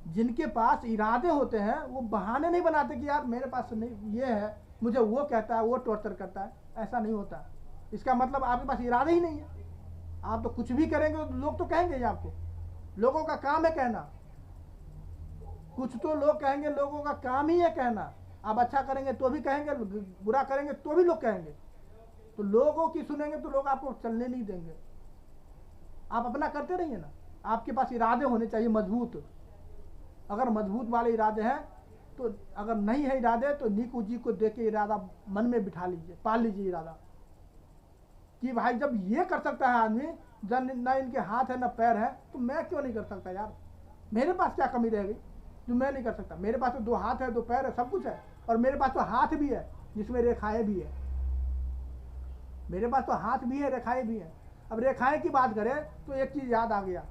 जिनके पास इरादे होते हैं वो बहाने नहीं बनाते कि यार मेरे पास नहीं ये है, मुझे वो कहता है, वो टॉर्चर करता है। ऐसा नहीं होता। इसका मतलब आपके पास इरादे ही नहीं है। आप तो कुछ भी करेंगे तो लोग तो कहेंगे ही आपको। लोगों का काम है कहना। कुछ तो लोग कहेंगे, लोगों का काम ही है कहना। आप अच्छा करेंगे तो भी कहेंगे, बुरा करेंगे तो भी लोग कहेंगे। तो लोगों की सुनेंगे तो लोग आपको चलने नहीं देंगे। आप अपना करते रहिए ना। आपके पास इरादे होने चाहिए मजबूत। अगर मजबूत वाले इरादे हैं तो, अगर नहीं है इरादे तो नीकू जी को देख के इरादा मन में बिठा लीजिए, पाल लीजिए इरादा कि भाई जब ये कर सकता है आदमी, जब ना इनके हाथ है ना पैर है, तो मैं क्यों नहीं कर सकता यार। मेरे पास क्या कमी रह गई जो मैं नहीं कर सकता। मेरे पास तो 2 हाथ है, 2 पैर है, सब कुछ है। और मेरे पास तो हाथ भी है जिसमें रेखाएं भी है। मेरे पास तो हाथ भी है, रेखाएं भी है। अब रेखाएं की बात करें तो एक चीज याद आ गया।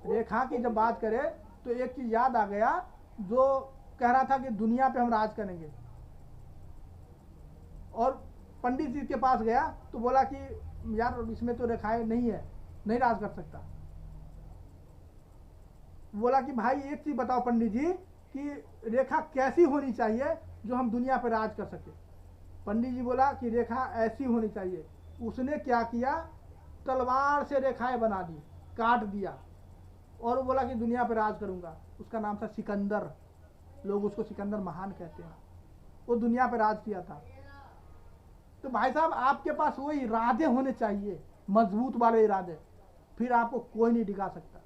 रेखा की जब बात करें तो एक चीज याद आ गया, जो कह रहा था कि दुनिया पे हम राज करेंगे। और पंडित जी के पास गया तो बोला कि यार इसमें तो रेखाएं नहीं है, नहीं राज कर सकता। बोला कि भाई एक चीज बताओ पंडित जी कि रेखा कैसी होनी चाहिए जो हम दुनिया पर राज कर सके। पंडित जी बोला कि रेखा ऐसी होनी चाहिए। उसने क्या किया, तलवार से रेखाएं बना दी, काट दिया, और वो बोला कि दुनिया पर राज करूंगा। उसका नाम था सिकंदर। लोग उसको सिकंदर महान कहते हैं। वो दुनिया पर राज किया था। तो भाई साहब आपके पास वो इरादे होने चाहिए, मजबूत वाले इरादे, फिर आपको कोई नहीं डिगा सकता।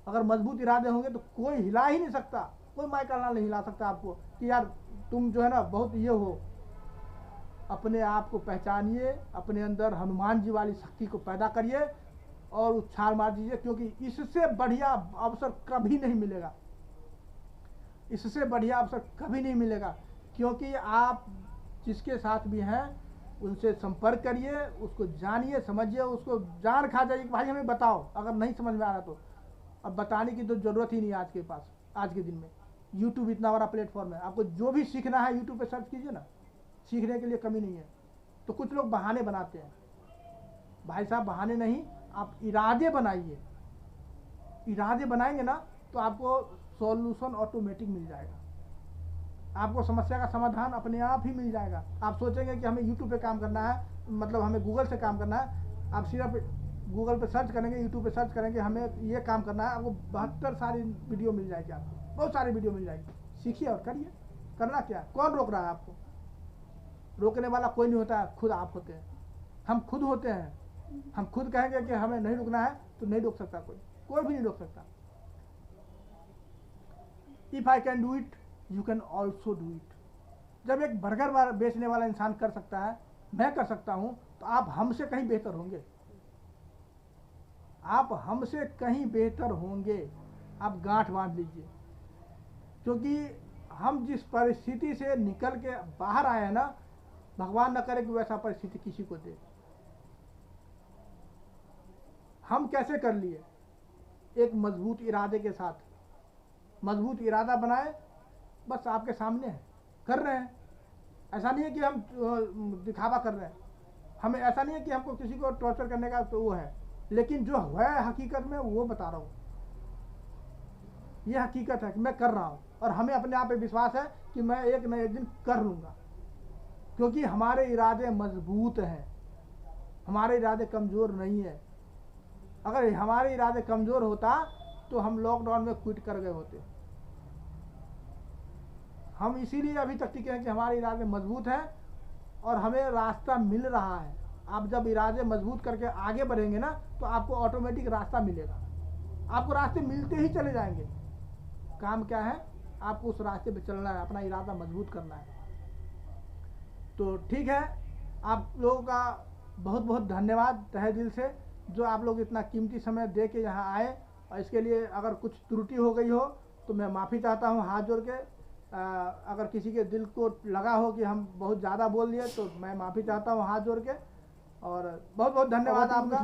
अगर मजबूत इरादे होंगे तो कोई हिला ही नहीं सकता। कोई माइकल नहीं हिला सकता आपको कि यार तुम जो है ना बहुत ये हो। अपने आप को पहचानिए, अपने अंदर हनुमान जी वाली शक्ति को पैदा करिए और उछाल मार दीजिए, क्योंकि इससे बढ़िया अवसर कभी नहीं मिलेगा। इससे बढ़िया अवसर कभी नहीं मिलेगा। क्योंकि आप जिसके साथ भी हैं उनसे संपर्क करिए, उसको जानिए, समझिए, उसको जान खा जाइए कि भाई हमें बताओ। अगर नहीं समझ में आ रहा तो अब बताने की तो जरूरत ही नहीं है आज के पास। आज के दिन में यूट्यूब इतना बड़ा प्लेटफॉर्म है, आपको जो भी सीखना है यूट्यूब पे सर्च कीजिए ना, सीखने के लिए कमी नहीं है। तो कुछ लोग बहाने बनाते हैं। भाई साहब बहाने नहीं, आप इरादे बनाइए। इरादे बनाएंगे ना तो आपको सॉल्यूशन ऑटोमेटिक मिल जाएगा। आपको समस्या का समाधान अपने आप ही मिल जाएगा। आप सोचेंगे कि हमें यूट्यूब पे काम करना है, मतलब हमें गूगल से काम करना है। आप सिर्फ गूगल पे सर्च करेंगे, यूट्यूब पे सर्च करेंगे हमें ये काम करना है, आपको 72 सारी वीडियो मिल जाएगी। आपको बहुत सारी वीडियो मिल जाएगी। सीखिए और करिए। करना क्या, कौन रोक रहा है आपको? रोकने वाला कोई नहीं होता है, खुद आप होते हैं। हम खुद होते हैं। हम खुद कहेंगे कि हमें नहीं रुकना है तो नहीं रोक सकता कोई भी नहीं रोक सकता। If I can do it you can also do it. जब एक बर्गर बेचने वाला इंसान कर सकता है, मैं कर सकता हूं, तो आप हमसे कहीं बेहतर होंगे। आप हमसे कहीं बेहतर होंगे। आप गांठ बांध लीजिए, क्योंकि हम जिस परिस्थिति से निकल के बाहर आए हैं ना, भगवान न करे कि वैसा परिस्थिति किसी को दे। हम कैसे कर लिए? एक मजबूत इरादे के साथ। मजबूत इरादा बनाए, बस आपके सामने है, कर रहे हैं। ऐसा नहीं है कि हम दिखावा कर रहे हैं। हमें ऐसा नहीं है कि हमको किसी को टॉर्चर करने का तो वो है, लेकिन जो है हकीकत में वो बता रहा हूँ। ये हकीकत है कि मैं कर रहा हूँ, और हमें अपने आप पे विश्वास है कि मैं एक न एक दिन कर लूँगा, क्योंकि हमारे इरादे मजबूत हैं। हमारे इरादे कमज़ोर नहीं है। अगर हमारे इरादे कमज़ोर होता तो हम लॉकडाउन में क्विट कर गए होते। हम इसीलिए अभी तक टिके हैं कि हमारे इरादे मजबूत हैं और हमें रास्ता मिल रहा है। आप जब इरादे मजबूत करके आगे बढ़ेंगे ना, तो आपको ऑटोमेटिक रास्ता मिलेगा। आपको रास्ते मिलते ही चले जाएंगे। काम क्या है, आपको उस रास्ते पे चलना है, अपना इरादा मजबूत करना है। तो ठीक है, आप लोगों का बहुत बहुत धन्यवाद तहे दिल से, जो आप लोग इतना कीमती समय दे के यहाँ आए। और इसके लिए अगर कुछ त्रुटि हो गई हो तो मैं माफ़ी चाहता हूँ हाथ जोड़ के। अगर किसी के दिल को लगा हो कि हम बहुत ज़्यादा बोल दिए तो मैं माफ़ी चाहता हूँ हाथ जोड़ के। और बहुत बहुत धन्यवाद आपका।